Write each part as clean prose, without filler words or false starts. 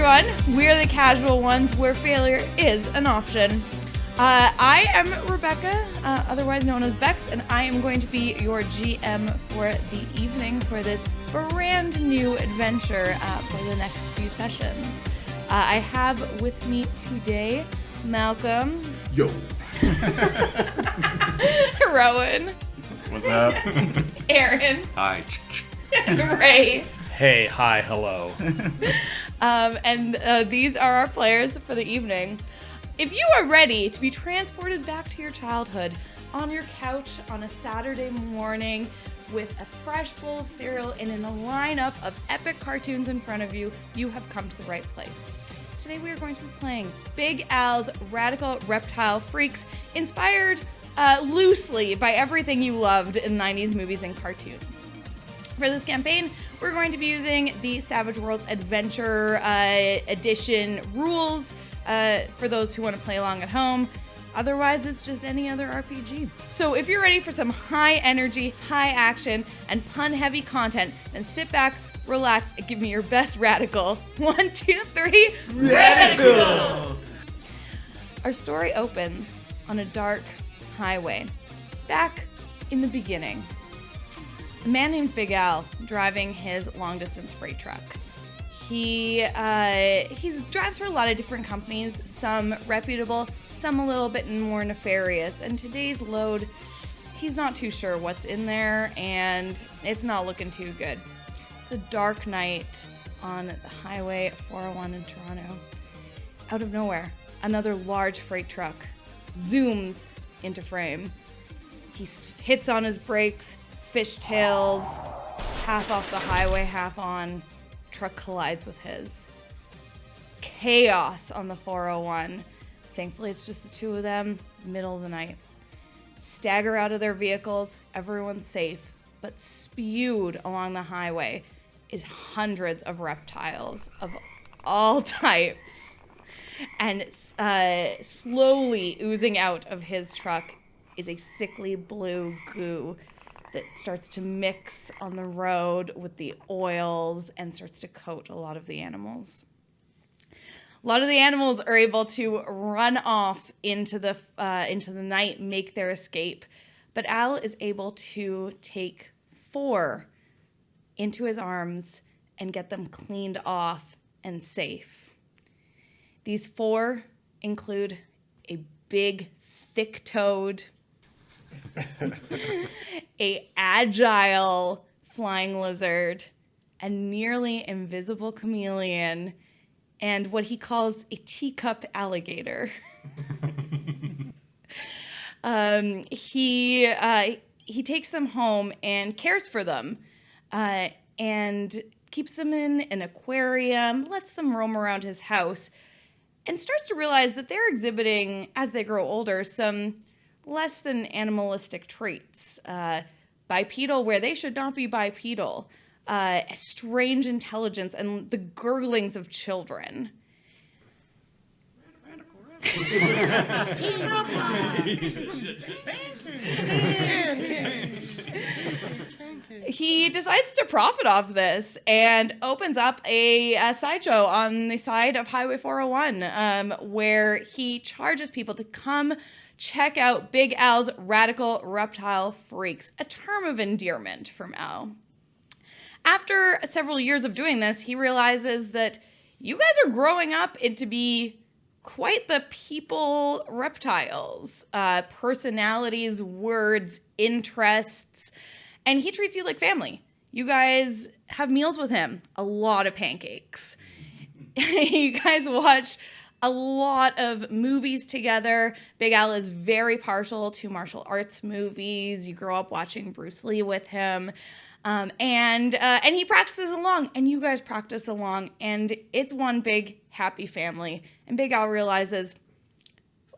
everyone. We're the casual ones where failure is an option. I am Rebecca, otherwise known as Bex, and I am going to be your GM for the evening for this brand new adventure for the next few sessions. I have with me today Malcolm. Yo. Rowan. What's up? Aaron. Hi. Ray. Hey, hi, hello. And these are our players for the evening. If you are ready to be transported back to your childhood on your couch on a Saturday morning with a fresh bowl of cereal and in a lineup of epic cartoons in front of you, you have come to the right place. Today we are going to be playing Big Al's Radical Reptile Freaks, inspired loosely by everything you loved in 90s movies and cartoons. For this campaign, we're going to be using the Savage Worlds Adventure Edition rules for those who want to play along at home. Otherwise, it's just any other RPG. So if you're ready for some high energy, high action, and pun-heavy content, then sit back, relax, and give me your best radical. 1, 2, 3, radical! Our story opens on a dark highway, back in the beginning. A man named Big Al driving his long-distance freight truck. He drives for a lot of different companies, some reputable, some a little bit more nefarious. And today's load, he's not too sure what's in there, and it's not looking too good. It's a dark night on the highway 401 in Toronto. Out of nowhere, another large freight truck zooms into frame. He hits on his brakes, fishtails, half off the highway, half on. Truck collides with his. Chaos on the 401. Thankfully, it's just the two of them, middle of the night. Stagger out of their vehicles, everyone's safe, but spewed along the highway is hundreds of reptiles of all types. And slowly oozing out of his truck is a sickly blue goo that starts to mix on the road with the oils and starts to coat a lot of the animals. A lot of the animals are able to run off into the night, make their escape, but Al is able to take 4 into his arms and get them cleaned off and safe. These 4 include a big, thick-toed, a agile flying lizard, a nearly invisible chameleon, and what he calls a teacup alligator. He takes them home and cares for them, and keeps them in an aquarium, lets them roam around his house, and starts to realize that they're exhibiting, as they grow older, some less than animalistic traits. Bipedal where they should not be bipedal. Strange intelligence and the gurglings of children. He decides to profit off this and opens up a sideshow on the side of Highway 401, where he charges people to come check out Big Al's Radical Reptile Freaks, a term of endearment from Al. After several years of doing this, he realizes that you guys are growing up into be quite the people reptiles, personalities, words, interests, and he treats you like family. You guys have meals with him, a lot of pancakes. You guys watch a lot of movies together. Big Al is very partial to martial arts movies. You grow up watching Bruce Lee with him. And he practices along, and you guys practice along, and it's one big happy family. And Big Al realizes,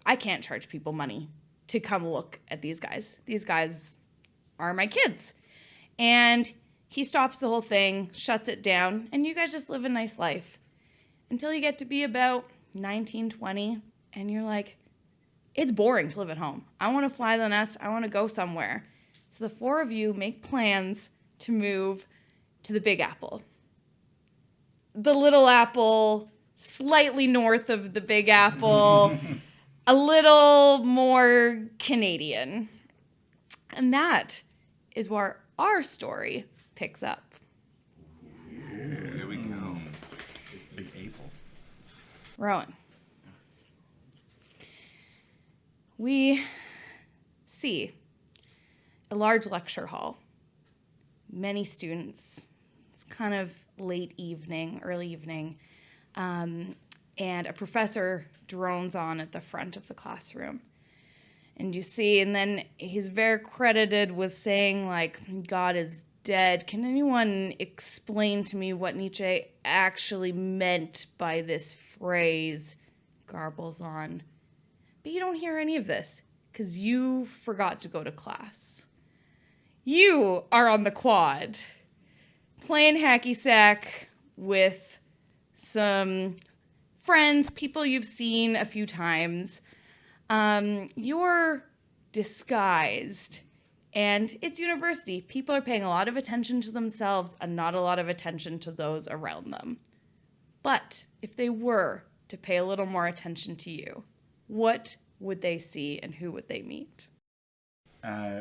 I can't charge people money to come look at these guys. These guys are my kids. And he stops the whole thing, shuts it down, and you guys just live a nice life until you get to be about 19, 20, and you're like, it's boring to live at home. I want to fly the nest. I want to go somewhere. So the 4 of you make plans to move to the Big Apple. The Little Apple slightly north of the Big Apple, a little more Canadian. And that is where our story picks up. Here we go. Big Apple. Rowan. We see a large lecture hall, many students. It's kind of late evening, early evening, and a professor drones on at the front of the classroom. And you see, and then he's very credited with saying, like, God is dead. Can anyone explain to me what Nietzsche actually meant by this phrase? Garbles on. But you don't hear any of this because you forgot to go to class. You are on the quad, playing hacky sack with some friends, people you've seen a few times. You're disguised, and it's university. People are paying a lot of attention to themselves and not a lot of attention to those around them. But if they were to pay a little more attention to you, what would they see and who would they meet?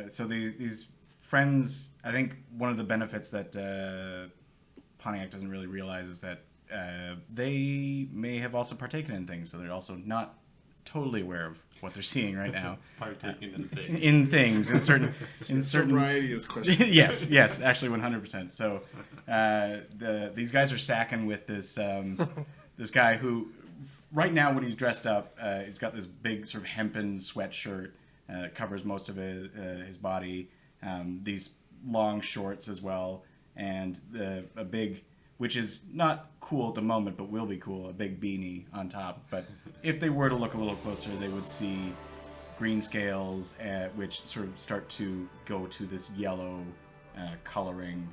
So these friends, I think one of the benefits that Pontiac doesn't really realize is that they may have also partaken in things, so they're also not totally aware of what they're seeing right now. Partaking in things. In things, in certain sobriety is questionable. yes, actually 100%. So these guys are sacking with this this guy who, right now when he's dressed up, he's got this big sort of hempen sweatshirt, covers most of his body, these long shorts as well, and a big, which is not cool at the moment, but will be cool, a big beanie on top. But if they were to look a little closer, they would see green scales, which sort of start to go to this yellow coloring.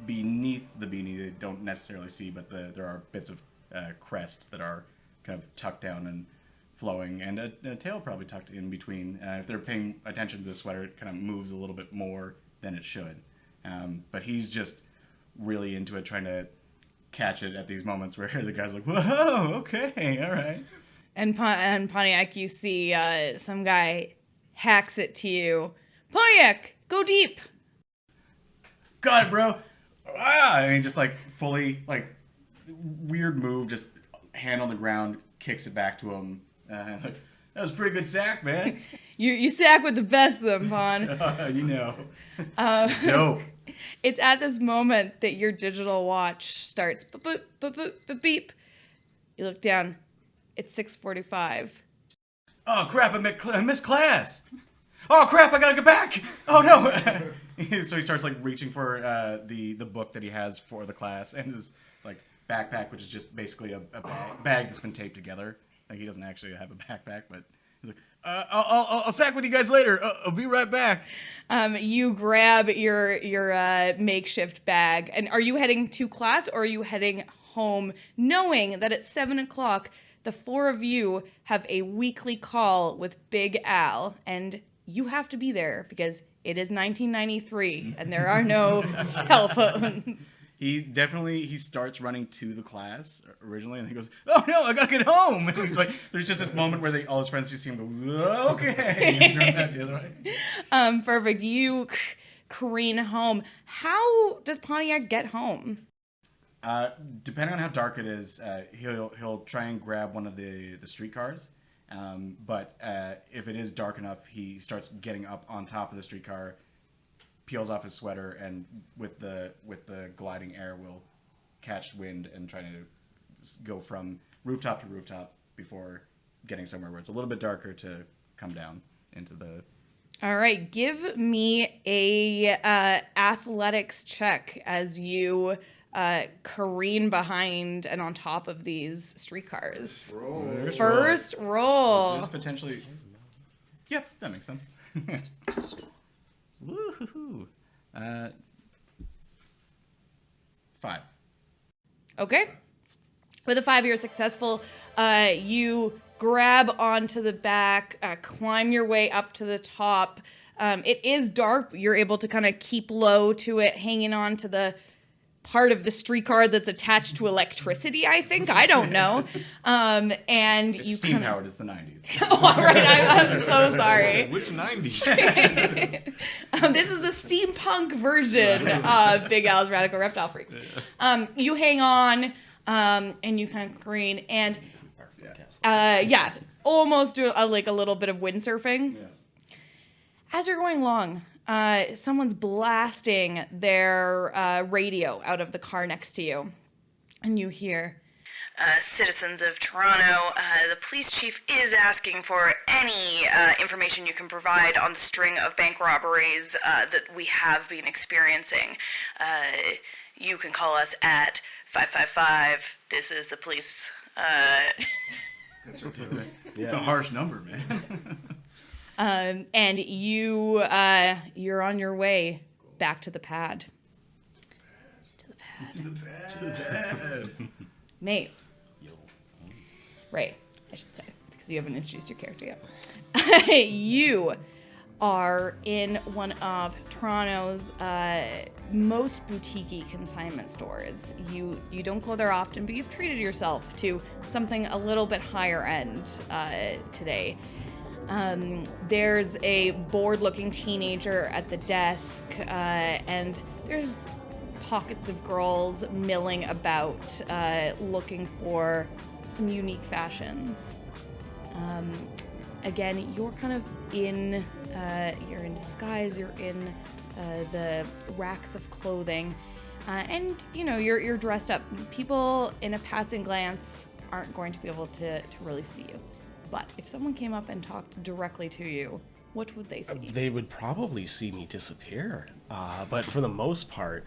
Beneath the beanie, they don't necessarily see, but there are bits of crest that are kind of tucked down and flowing, and a tail probably tucked in between. If they're paying attention to the sweater, it kind of moves a little bit more than it should. But he's just really into it, trying to catch it at these moments where the guy's like, whoa, okay, all right. And Pontiac, you see some guy hacks it to you. Pontiac, go deep. Got it, bro. Ah! And he just like fully, like, weird move, just hand on the ground, kicks it back to him. It's like, that was a pretty good sack, man. You sack with the best of them, Pon. You know. Dope. It's at this moment that your digital watch starts beep. You look down. It's 6:45. Oh, crap, I missed class. Oh, crap, I gotta get back. Oh, no. So he starts, like, reaching for the book that he has for the class and his, like, backpack, which is just basically a bag that's been taped together. Like, he doesn't actually have a backpack, but he's like, I'll sack with you guys later. I'll be right back. You grab your makeshift bag. And are you heading to class or are you heading home knowing that at 7 o'clock, the four of you have a weekly call with Big Al, and you have to be there because it is 1993 and there are no cell phones. He starts running to the class originally, and he goes, "Oh no, I gotta get home!" And he's like, there's just this moment where all his friends just see him go, "Okay," and turn back the other way. Perfect. You careen home. How does Pontiac get home? Depending on how dark it is, he'll try and grab one of the streetcars. But if it is dark enough, he starts getting up on top of the streetcar, peels off his sweater, and with the gliding air will catch wind and try to go from rooftop to rooftop before getting somewhere where it's a little bit darker to come down into the... All right, give me a athletics check as you careen behind and on top of these streetcars. First roll. There's potentially... Yep, that makes sense. Woohoo! 5. Okay. With a 5, you're successful. You grab onto the back, climb your way up to the top. It is dark, but you're able to kind of keep low to it, hanging on to the part of the streetcar that's attached to electricity, I think. I don't know. And It's you steam powered. It's the 90s. Oh, all right. I'm so sorry. Which 90s? This is the steampunk version of Big Al's Radical Reptile Freaks. You hang on, and you kind of careen, and almost do a little bit of windsurfing. Yeah. As you're going along, someone's blasting their radio out of the car next to you, and you hear, citizens of Toronto, the police chief is asking for any information you can provide on the string of bank robberies that we have been experiencing. You can call us at 555. This is the police. It's a harsh number, man. And you're on your way back to the pad. To the pad. Mate. Right, I should say, because you haven't introduced your character yet. You are in one of Toronto's most boutique-y consignment stores. You don't go there often, but you've treated yourself to something a little bit higher end today. There's a bored-looking teenager at the desk, and there's pockets of girls milling about, looking for some unique fashions. Again, you're kind of in, you're in disguise, you're in the racks of clothing, and you're dressed up. People in a passing glance aren't going to be able to really see you. But if someone came up and talked directly to you, what would they see? They would probably see me disappear. But for the most part,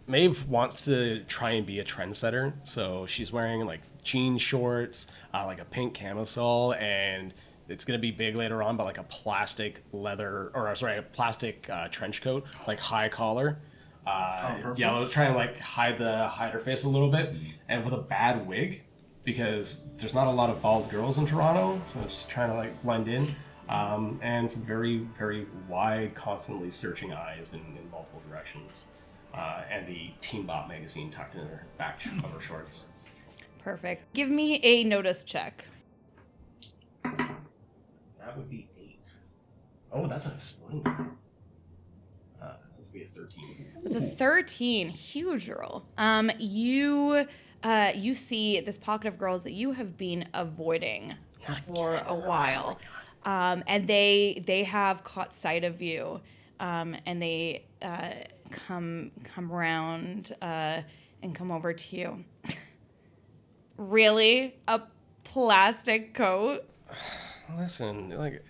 Maeve wants to try and be a trendsetter. So she's wearing like jean shorts, like a pink camisole, and it's going to be big later on, but like a plastic trench coat, like high collar. Yellow, trying to like hide her face a little bit, and with a bad wig, because there's not a lot of bald girls in Toronto, so I'm just trying to like blend in. And some very, very wide, constantly searching eyes in multiple directions. And the Teen Bop magazine tucked in her back of her shorts. Perfect. Give me a notice check. That would be 8. Oh, that's an exploding number. That would be a 13. With a 13, huge roll. You see this pocket of girls that you have been avoiding for a while. And they have caught sight of you, and they come around and come over to you. Really? A plastic coat? Listen, like,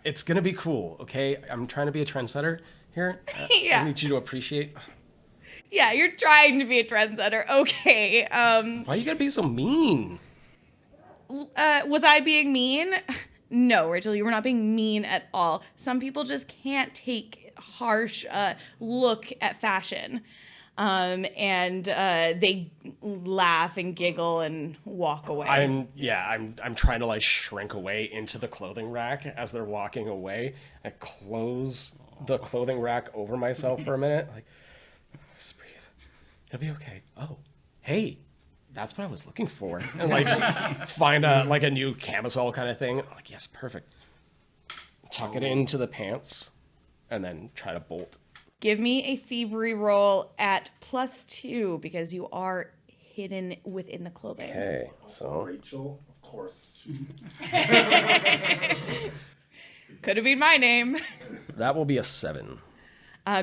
it's gonna be cool, okay? I'm trying to be a trendsetter here. Yeah. I need you to appreciate. Yeah, you're trying to be a trendsetter. Okay. Why you gotta be so mean? Was I being mean? No, Rachel, you were not being mean at all. Some people just can't take harsh look at fashion. And they laugh and giggle and walk away. I'm trying to like shrink away into the clothing rack as they're walking away. I close the clothing rack over myself for a minute. Like, just breathe. It'll be okay. Oh, hey. That's what I was looking for. And like just find a new camisole kind of thing. I'm like, yes, perfect. Tuck it into the pants and then try to bolt. Give me a thievery roll at +2 because you are hidden within the clothing. Okay, so Rachel, of course. Could have been my name. that will be a 7.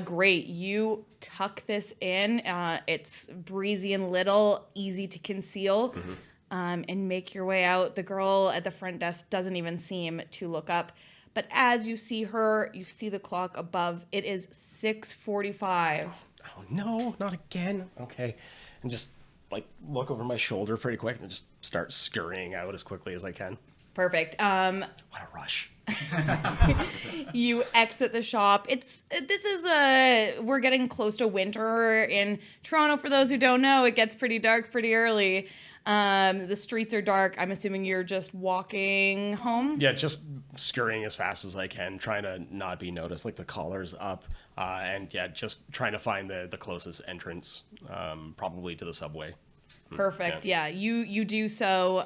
Great. You tuck this in. It's breezy and little, easy to conceal, and make your way out. The girl at the front desk doesn't even seem to look up. But as you see her, you see the clock above. It is 6:45. Oh, no, not again. Okay. And just like look over my shoulder pretty quick and just start scurrying out as quickly as I can. Perfect. What a rush. You exit the shop. We're getting close to winter in Toronto. For those who don't know, it gets pretty dark pretty early. The streets are dark. I'm assuming you're just walking home? Yeah, just scurrying as fast as I can, trying to not be noticed. Like the collar's up. And yeah, just trying to find the closest entrance, probably to the subway. Perfect. Yeah, you do so.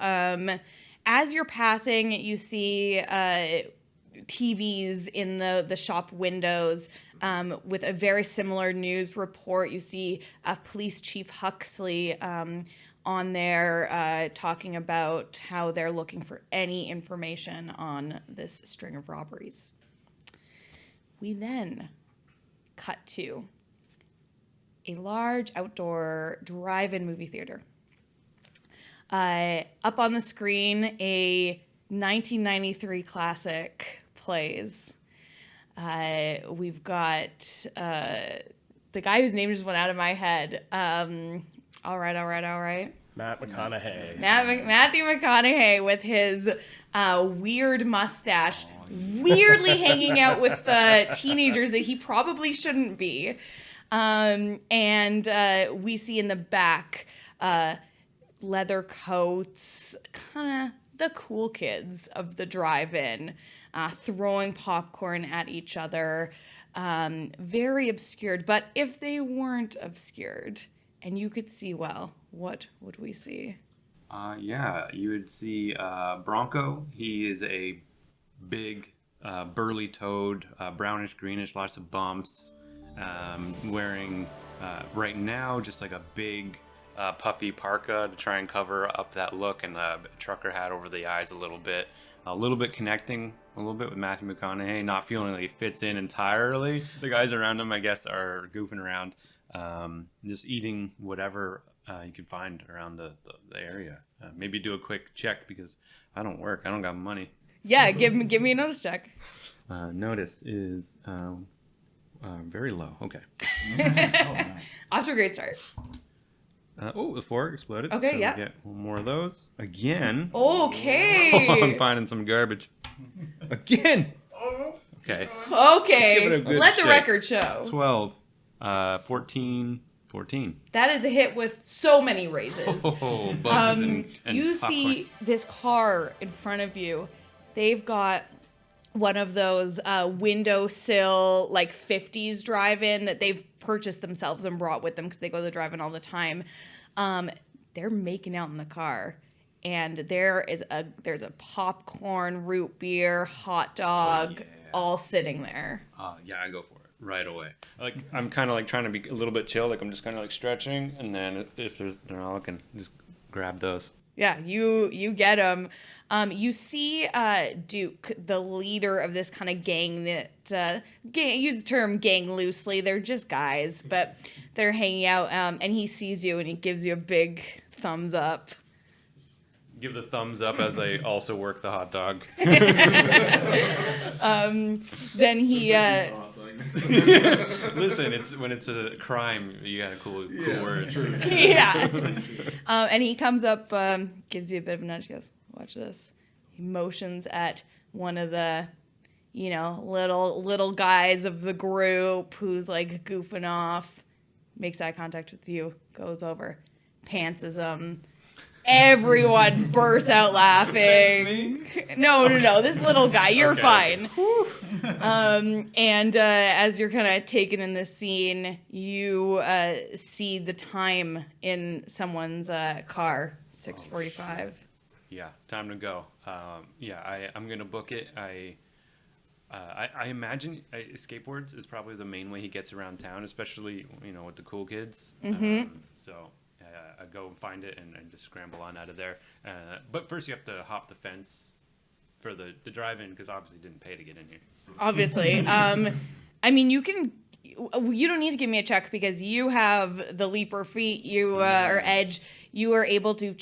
As you're passing, you see TVs in the shop windows with a very similar news report. You see Police Chief Huxley on there talking about how they're looking for any information on this string of robberies. We then cut to a large outdoor drive-in movie theater. Up on the screen, a 1993 classic plays. We've got the guy whose name just went out of my head. All right. Matt McConaughey. Matthew McConaughey with his weird mustache, weirdly hanging out with teenagers that he probably shouldn't be. And we see in the back leather coats, kind of the cool kids of the drive-in, throwing popcorn at each other. Very obscured. But if they weren't obscured and you could see well, what would we see? Yeah, you would see Bronco. He is a big, burly toad, brownish, greenish, lots of bumps, wearing right now just like a big puffy parka to try and cover up that look, and a trucker hat over the eyes a little bit connecting a little bit with Matthew McConaughey, not feeling like he fits in entirely. The guys around him, I guess, are goofing around, just eating whatever you can find around the area. Maybe do a quick check because I don't work. I don't got money. Yeah, give me a notice check. Notice is very low. Okay. Off to a great start. The 4 exploded. Okay, so yeah. We get one more of those. Again. Okay. I'm finding some garbage. Again. Okay. Okay. Good Let the shake. record show. 12. 14. That is a hit with so many raises. Oh, bugs and you popcorn. see this car in front of you. They've got one of those windowsill, like 50s drive-in that they've purchased themselves and brought with them because they go to the drive-in all the time. They're making out in the car. And there's a popcorn, root beer, hot dog, all sitting there. Yeah, I go for it right away. Like, I'm kind of like trying to be a little bit chill. Like, I'm just kind of like stretching, and then if they're all looking, just grab those. Yeah, you get them. You see Duke, the leader of this kind of gang that use the term gang loosely. They're just guys, but they're hanging out. And he sees you and he gives you a big thumbs up. Give the thumbs up as I also work the hot dog. Then he Listen, when it's a crime, you got cool words. True. yeah. And he comes up, gives you a bit of a nudge. He goes, "Watch this." He motions at one of the, little guys of the group who's like goofing off. Makes eye contact with you. Goes over, pantses him. Everyone bursts out laughing. No. This little guy, you're fine. And as you're kind of taken in this scene, you see the time in someone's car, 6:45. Yeah, time to go. I'm gonna book it. I imagine skateboards is probably the main way he gets around town, especially with the cool kids. I go and find it and just scramble on out of there. But first you have to hop the fence for the drive-in because obviously you didn't pay to get in here. Obviously. You don't need to give me a check because you have the leaper feet, or edge. You are able to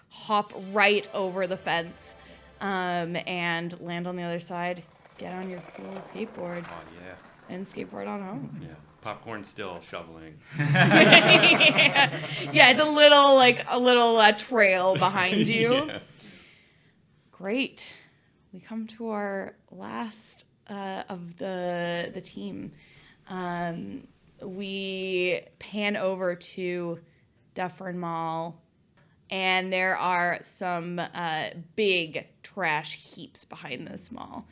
hop right over the fence and land on the other side. Get on your cool skateboard. Oh, yeah. And skateboard on home. Yeah. Popcorn still shoveling. Yeah, it's a little trail behind you. Yeah. Great. We come to our last of the team. We pan over to Dufferin Mall, and there are some big trash heaps behind this mall.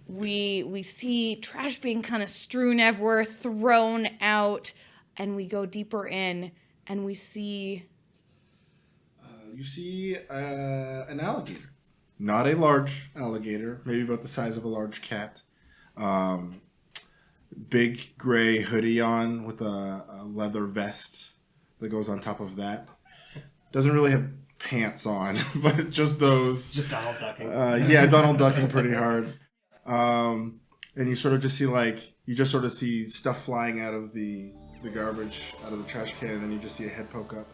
we see trash being kind of strewn everywhere, thrown out, and we go deeper in, and we see. You see an alligator. Not a large alligator, maybe about the size of a large cat. Big gray hoodie on with a leather vest that goes on top of that. Doesn't really have pants on, but just those. Just Donald ducking. Yeah, Donald ducking pretty hard. And you sort of just see stuff flying out of the garbage, out of the trash can, and then you just see a head poke up,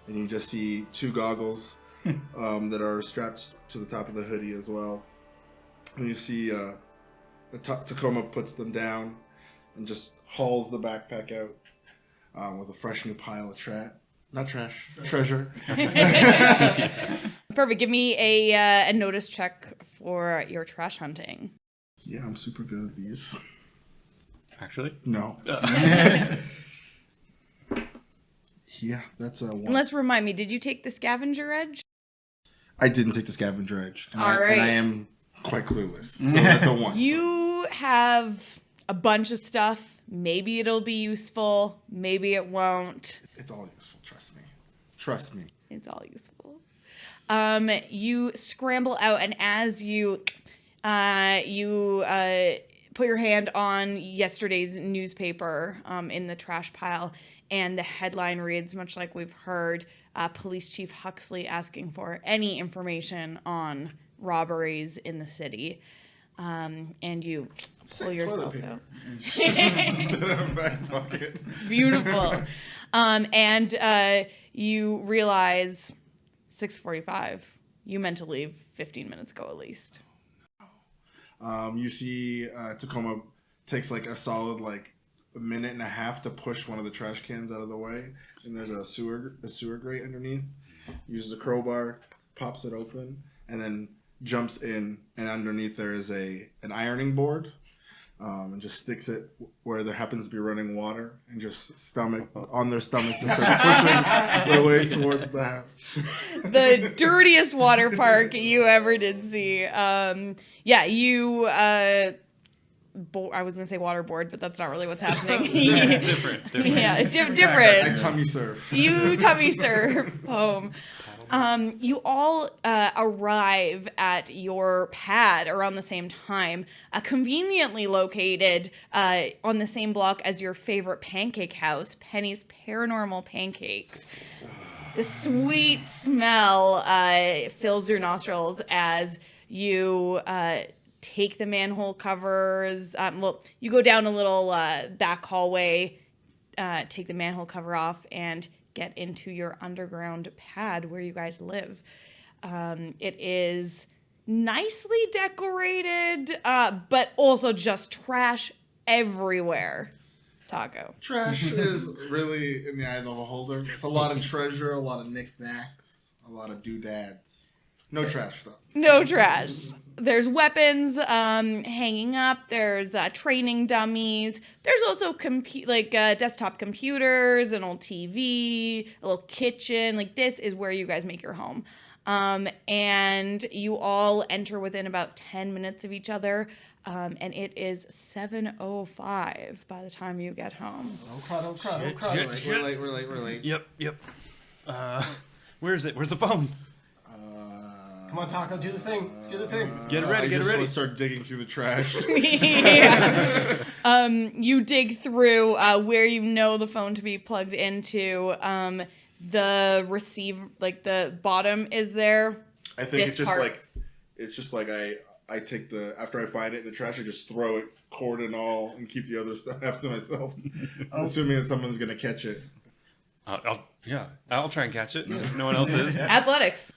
and you just see two goggles that are strapped to the top of the hoodie as well. And you see Tacoma puts them down and just hauls the backpack out with a fresh new pile of treasure. Perfect. Give me a notice check for your trash hunting. Yeah, I'm super good at these. Actually? No. Yeah, that's a 1. And let's remind me, did you take the scavenger edge? I didn't take the scavenger edge. And All right. And I am quite clueless. So that's a 1. You have a bunch of stuff. Maybe it'll be useful. Maybe it won't. It's all useful, trust me. Trust me. It's all useful. You scramble out, and as you put your hand on yesterday's newspaper in the trash pile, and the headline reads, much like we've heard, Police Chief Huxley asking for any information on robberies in the city. And you pull yourself out. Back pocket. Beautiful. And you realize 6:45. You meant to leave 15 minutes ago at least. You see Tacoma takes like a solid a minute and a half to push one of the trash cans out of the way, and there's a sewer grate underneath. Uses a crowbar, pops it open, and then jumps in, and underneath there is an ironing board, and just sticks it where there happens to be running water, and just on their stomach and start pushing their way towards the house. The dirtiest water park you ever did see. You I was gonna say waterboard, but that's not really what's happening. Different. Yeah, different. I tummy surf. You tummy surf home. You all arrive at your pad around the same time, conveniently located on the same block as your favorite pancake house, Penny's Paranormal Pancakes. The sweet smell fills your nostrils as you take the manhole covers. You go down a little back hallway, take the manhole cover off, and get into your underground pad where you guys live. It is nicely decorated, but also just trash everywhere. Taco. Trash is really in the eye of the beholder. It's a lot of treasure, a lot of knickknacks, a lot of doodads. No trash, though. No trash. There's weapons hanging up. There's training dummies. There's also desktop computers, an old TV, a little kitchen. This is where you guys make your home. And you all enter within about 10 minutes of each other. And it is 7:05 by the time you get home. Don't cry. We're late. Yep. Where is it? Where's the phone? Come on, Taco, do the thing. Get it ready. Let's start digging through the trash. Yeah. You dig through where you know the phone to be plugged into. The the bottom is there. I think it's just like I take after I find it in the trash, I just throw it, cord and all, and keep the other stuff after myself, assuming that someone's gonna catch it. I'll try and catch it if no one else is. Athletics.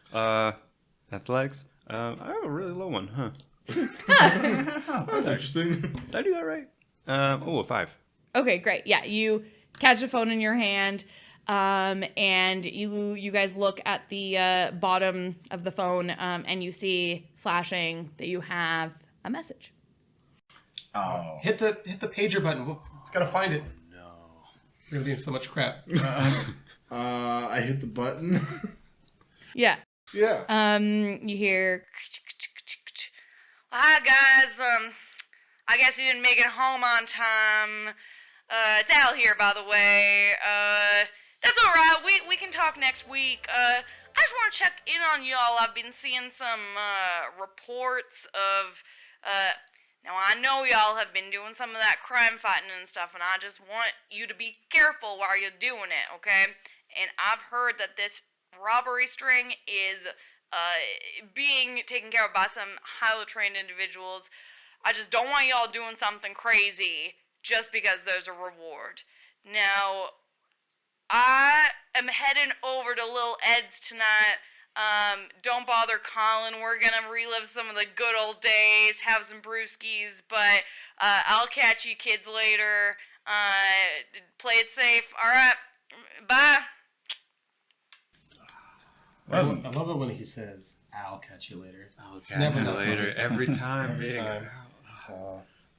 Athletics. I have a really low one, huh? That's interesting. Did I do that right? A 5. Okay, great. Yeah, you catch the phone in your hand, and you guys look at the bottom of the phone, and you see flashing that you have a message. Oh. Hit the pager button. We've got to find it. No. We're doing so much crap. I hit the button. Yeah. Yeah. You hear, hi guys, I guess he didn't make it home on time. It's Al here, by the way. That's alright, we can talk next week. I just want to check in on y'all. I've been seeing some, reports of, now I know y'all have been doing some of that crime fighting and stuff, and I just want you to be careful while you're doing it, okay? And I've heard that this robbery string is, being taken care of by some highly trained individuals. I just don't want y'all doing something crazy just because there's a reward. Now, I am heading over to Lil Ed's tonight. Don't bother calling. We're gonna relive some of the good old days, have some brewskis, but I'll catch you kids later. Play it safe. Alright, bye. I love it when he says, "I'll catch you later." I'll It's catch never you enough later. noise. Every time. Every big. time.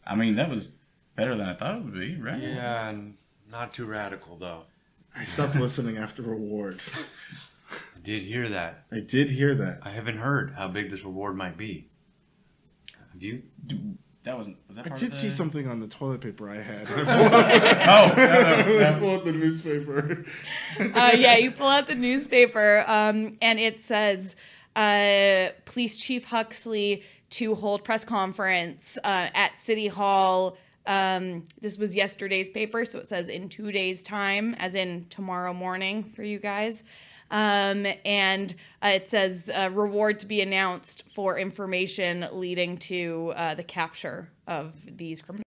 I mean, that was better than I thought it would be, right? Yeah, and not too radical though. I stopped listening after reward. I did hear that. I did hear that. I haven't heard how big this reward might be. Have you? That was that I part did of see the... something on the toilet paper I had. Oh, I pulled up the newspaper. Yeah, you pull out the newspaper, and it says, Police Chief Huxley to hold press conference at City Hall. This was yesterday's paper, so it says in 2 days' time, as in tomorrow morning for you guys. And it says reward to be announced for information leading to the capture of these criminals.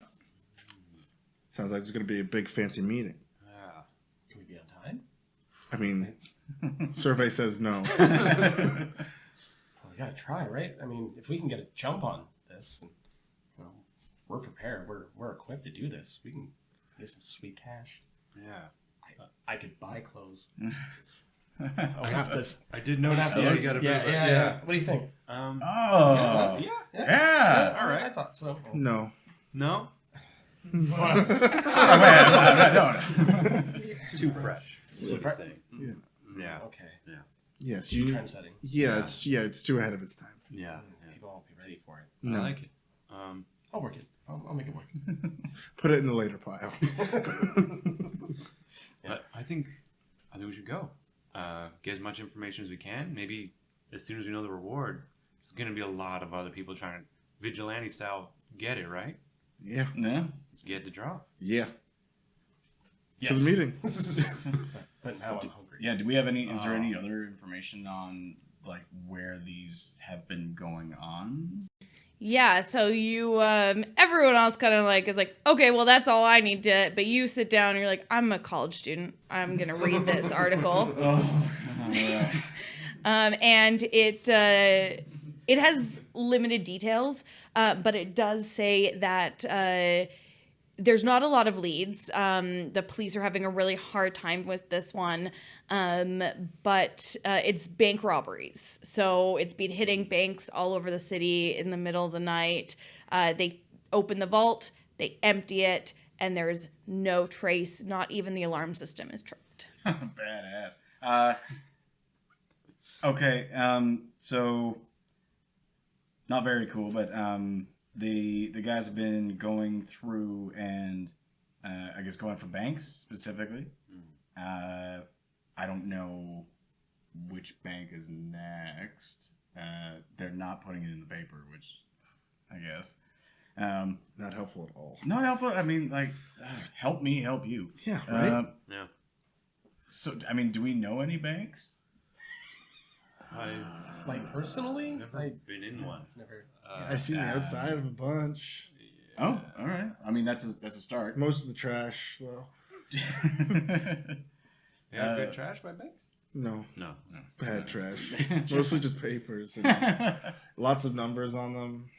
Sounds like it's going to be a big fancy meeting. Yeah. Can we be on time? I mean, survey says no. Well, we gotta try, right? I mean, if we can get a jump on this, and, you know, we're prepared. We're equipped to do this. We can get some sweet cash. Yeah. I could buy clothes. I have to. I did notice. have to. Yeah, you got a bit of a- Yeah. What do you think? Oh. Yeah. All right. I thought so. No. No? No. Too fresh. So What you're saying. Yeah. Okay. Yes, Too trend setting. Yeah, it's too ahead of its time. Yeah. People won't be ready for it. No. I like it. I'll work it. I'll make it work. Put it in the later pile. But I think we should go. Get as much information as we can. Maybe as soon as we know the reward, there's going to be a lot of other people trying to vigilante style get it, right? Yeah. Yeah. Let's get the drop. Yeah. Yes. To the meeting. But now I'm hungry. Yeah. Do we have any? Is there any other information on like where these have been going on? Yeah, so you, everyone else kind of like is like, okay, well, that's all I need to, but you sit down and you're like, I'm a college student. I'm going to read this article. And it has limited details, but it does say that there's not a lot of leads. The police are having a really hard time with this one, but it's bank robberies. So it's been hitting banks all over the city in the middle of the night. They open the vault, they empty it, and there's no trace. Not even the alarm system is tripped. Badass. Okay. So not very cool, but the guys have been going through and I guess going for banks specifically. I don't know which bank is next. They're not putting it in the paper, which I guess Not helpful at all. not helpful. I mean, like, help me, help you. Yeah, right? Yeah. So, I mean, do we know any banks? I've Like personally, never been in one. never. I seen the outside of a bunch. Oh, all right. I mean, that's a start. Most of the trash, though. Yeah, good trash by banks? No, No. bad trash. Mostly just papers. And lots of numbers on them.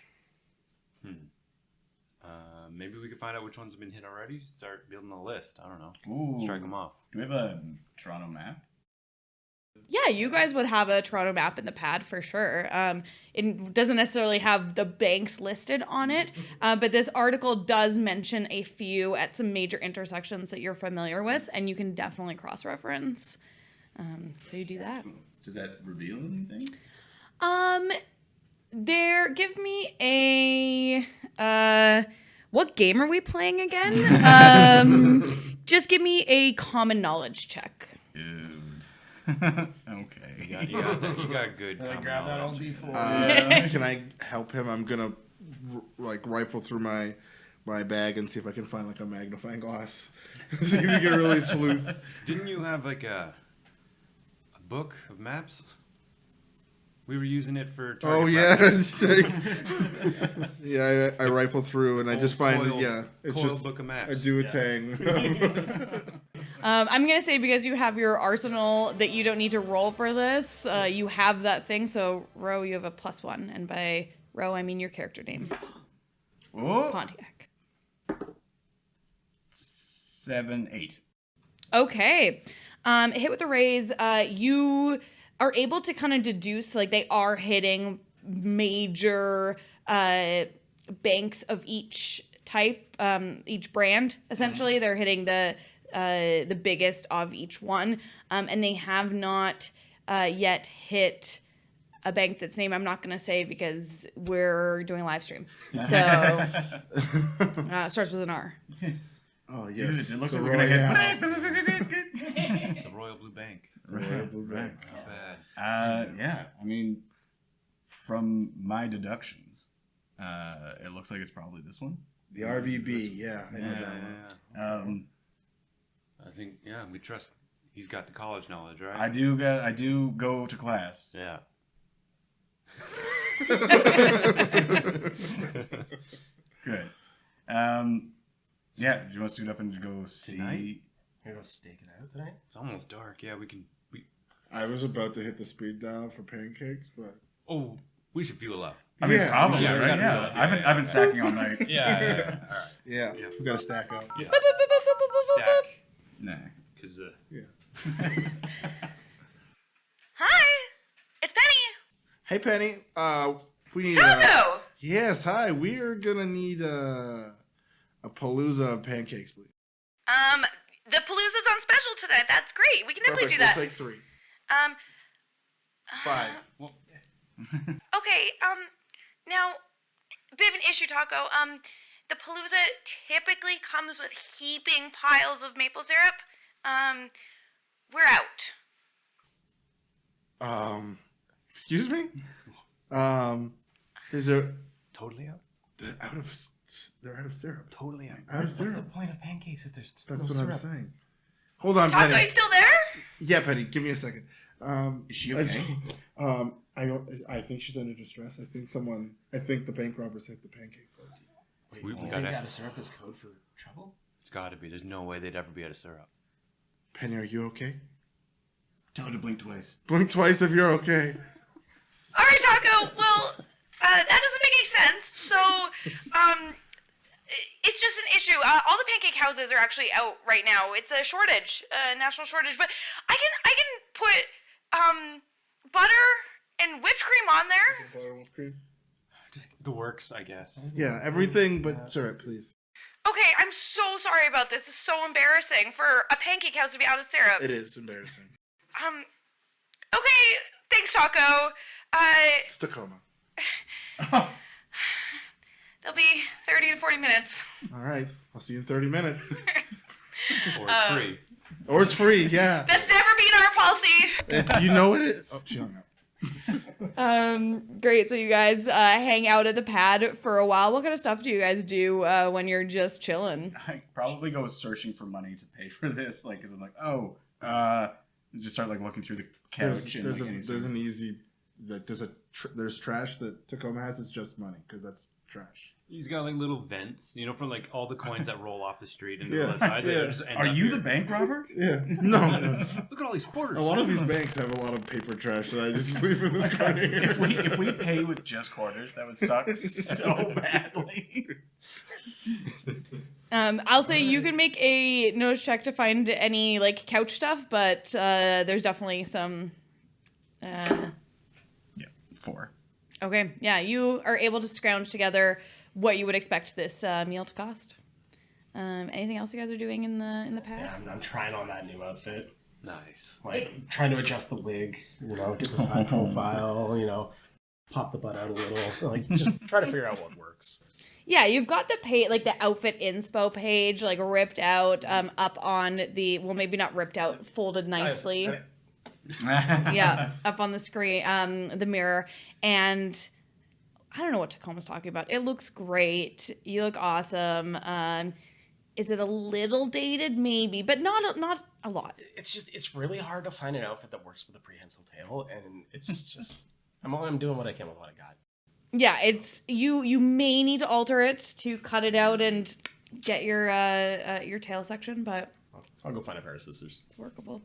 Maybe we could find out which ones have been hit already. Start building a list. I don't know. Ooh. Strike them off. Do we have a Toronto map? Yeah, you guys would have a Toronto map in the pad for sure. It doesn't necessarily have the banks listed on it, but this article does mention a few at some major intersections that you're familiar with, and you can definitely cross-reference. So you do that. Does that reveal anything? Give me a What game are we playing again? Just give me a common knowledge check. Dude. Okay. You got good. Grab that old knowledge. D4. Can I help him? I'm gonna like rifle through my bag and see if I can find like a magnifying glass. See if you can really sleuth. Didn't you have like a book of maps? We were using it for target Oh yeah, practice. yeah. I rifle through and I just find it's coiled just book of maps. a duotang. I'm going to say because you have your arsenal that you don't need to roll for this, you have that thing. So, Ro, you have a +1. And by Ro, I mean your character name. Oh, Pontiac. 7, 8. Okay. Hit with a raise. You are able to kind of deduce, like, they are hitting major banks of each type, each brand, essentially. They're hitting the biggest of each one. And they have not yet hit a bank that's name I'm not going to say because we're doing a live stream. So, starts with an R. Oh yes, Dude, it looks the like we're gonna Royale. hit. The Royal Blue Bank. Royal Blue Bank. Not bad. Yeah, I mean, from my deductions, it looks like it's probably this one. The RBB, yeah, I know that one. I think we trust. He's got the college knowledge, right? I do go to class. Yeah. Good. Yeah, do you want to suit up and go see? Tonight? You're gonna stake it out tonight? It's almost dark. Yeah, we can. I was about to hit the speed dial for pancakes, but We should fuel up. I mean, Yeah. probably, Yeah, we right? gotta Yeah. do it. I've been stacking all night. All right. yeah, we gotta stack up. Stack. Nah. Because Hi, it's Penny. Hey Penny, we need. Hello. Yes, hi. We are gonna need a palooza of pancakes, please. The Palooza's on special tonight. That's great. We can definitely do that. We'll take 3. 5. Okay, now, bit of an issue, Taco. The Palooza typically comes with heaping piles of maple syrup. We're out. Excuse me? Is there... totally out. They're out of syrup. Totally out. Out of What's the syrup. point of pancakes if there's just That's no what syrup? I'm saying. Hold on, Taco, Penny. you still there? Yeah, Penny, give me a second. Is she okay? I think she's under distress. I think the bank robbers hit the pancake place. Wait, We you think gotta- out of syrup is code for trouble? It's got to be. There's no way they'd ever be out of syrup. Penny, are you okay? Tell her to blink twice. Blink twice if you're okay. All right, Taco. Well, that doesn't make any sense. So, it's just an issue. All the pancake houses are actually out right now. It's a shortage, a national shortage. But I can put butter and whipped cream on there. Butter with cream? Just the works, I guess. Yeah, everything but syrup, please. Okay, I'm so sorry about this. It's so embarrassing for a pancake house to be out of syrup. It is embarrassing. Okay, thanks, Taco. It's Tacoma. They'll be 30 to 40 minutes. All right, I'll see you in 30 minutes. Or it's free. Or it's free, yeah. That's never been our policy. You know what it... Oh, she hung up. Great. So you guys hang out at the pad for a while. What kind of stuff do you guys do when you're just chilling? I probably go searching for money to pay for this, like, because I'm like, just start like looking through the couch and There's an easy... Like, there's trash that Tacoma has. It's just money, because that's trash. He's got like little vents, from like all the coins that roll off the street into Yeah, the sides. yeah. They just end Are up you here. the bank robber? Yeah. No. Look at all these quarters. A lot of these banks have a lot of paper trash that I just leave in this corner here. If we pay with just quarters, that would suck so badly. I'll say you can make a nose check to find any like couch stuff, but there's definitely some. Yeah, 4. Okay, yeah, you are able to scrounge together what you would expect this meal to cost. Anything else you guys are doing in the pad? Yeah, I'm trying on that new outfit. Nice. Like, trying to adjust the wig, get the side profile, pop the butt out a little. So, like, just try to figure out what works. Yeah, you've got the page, like the outfit inspo page, like ripped out, up on the, well, maybe not ripped out, folded nicely. Yeah, up on the screen, the mirror. And I don't know what Tacoma's talking about. It looks great. You look awesome. Is it a little dated? Maybe, but not a lot. It's really hard to find an outfit that works with a prehensile tail, and it's just I'm doing what I can with what I got. Yeah, it's you may need to alter it to cut it out and get your tail section, but I'll go find a pair of scissors. it's workable.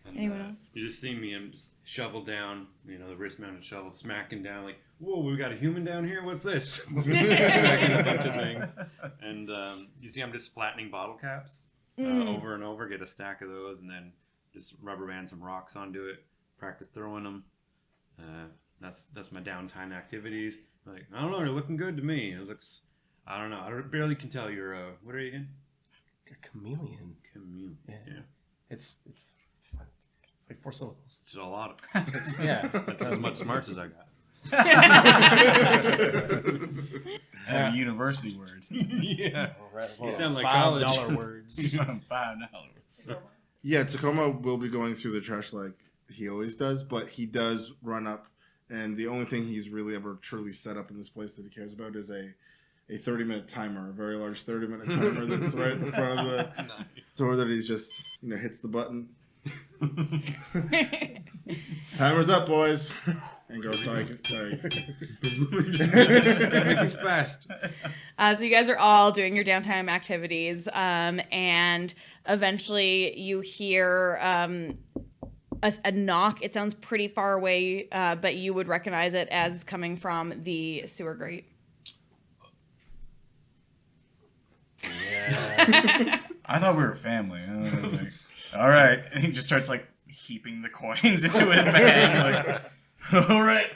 And, Anyone else? You just see me, I'm just shovel down, you know, the wrist-mounted shovel smacking down, like, whoa, we got a human down here? What's this? Smacking a bunch of things. And you see I'm just flattening bottle caps over and over, get a stack of those, and then just rubber band some rocks onto it, practice throwing them. That's my downtime activities. Like, I don't know, they're looking good to me. It looks, I don't know, I barely can tell you're, what are you again? A chameleon. Chameleon. Yeah. It's like 4 syllables. It's a lot of, That's as much smarts as I got. That's a university word. Yeah. Right. You sound like college. $5 words. $5. Yeah, Tacoma will be going through the trash like he always does, but he does run up, and the only thing he's really ever truly set up in this place that he cares about is a 30-minute timer, a very large 30-minute timer that's right at the front of the store that he's just, hits the button. Timer's up, boys. And goes sorry. Everything's fast. So you guys are all doing your downtime activities, and eventually you hear a knock. It sounds pretty far away, but you would recognize it as coming from the sewer grate. Yeah. I thought we were family. All right. And he just starts like heaping the coins into his bag. Like, all right.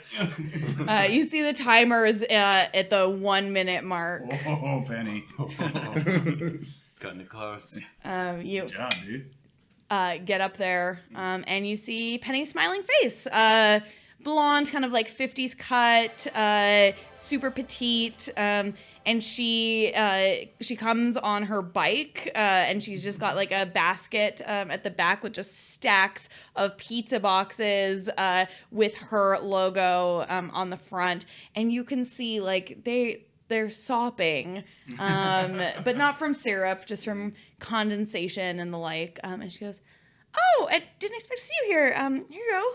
You see the timers at the 1 minute mark. Oh, Penny. Cutting it close. You Good job, dude. get up there, and you see Penny's smiling face. Blonde, kind of like 50s cut, super petite, and she comes on her bike, and she's just got like a basket at the back with just stacks of pizza boxes with her logo on the front, and you can see like they're sopping, but not from syrup, just from condensation and the like. And she goes, "Oh, I didn't expect to see you here. Here you go."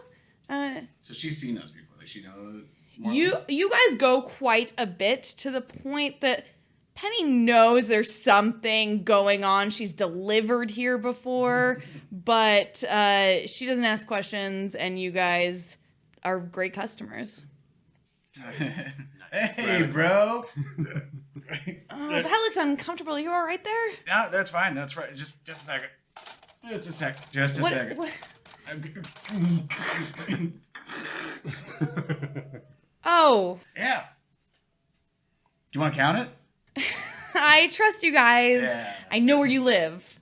So she's seen us before. Like she knows. You guys go quite a bit, to the point that Penny knows there's something going on. She's delivered here before, but she doesn't ask questions, and you guys are great customers. Hey, bro. Oh, that looks uncomfortable. You all right there? No, that's fine. That's right. Just a second. Just a sec. Just a second. What? Oh. Yeah. Do you want to count it? I trust you guys. Yeah. I know where you live.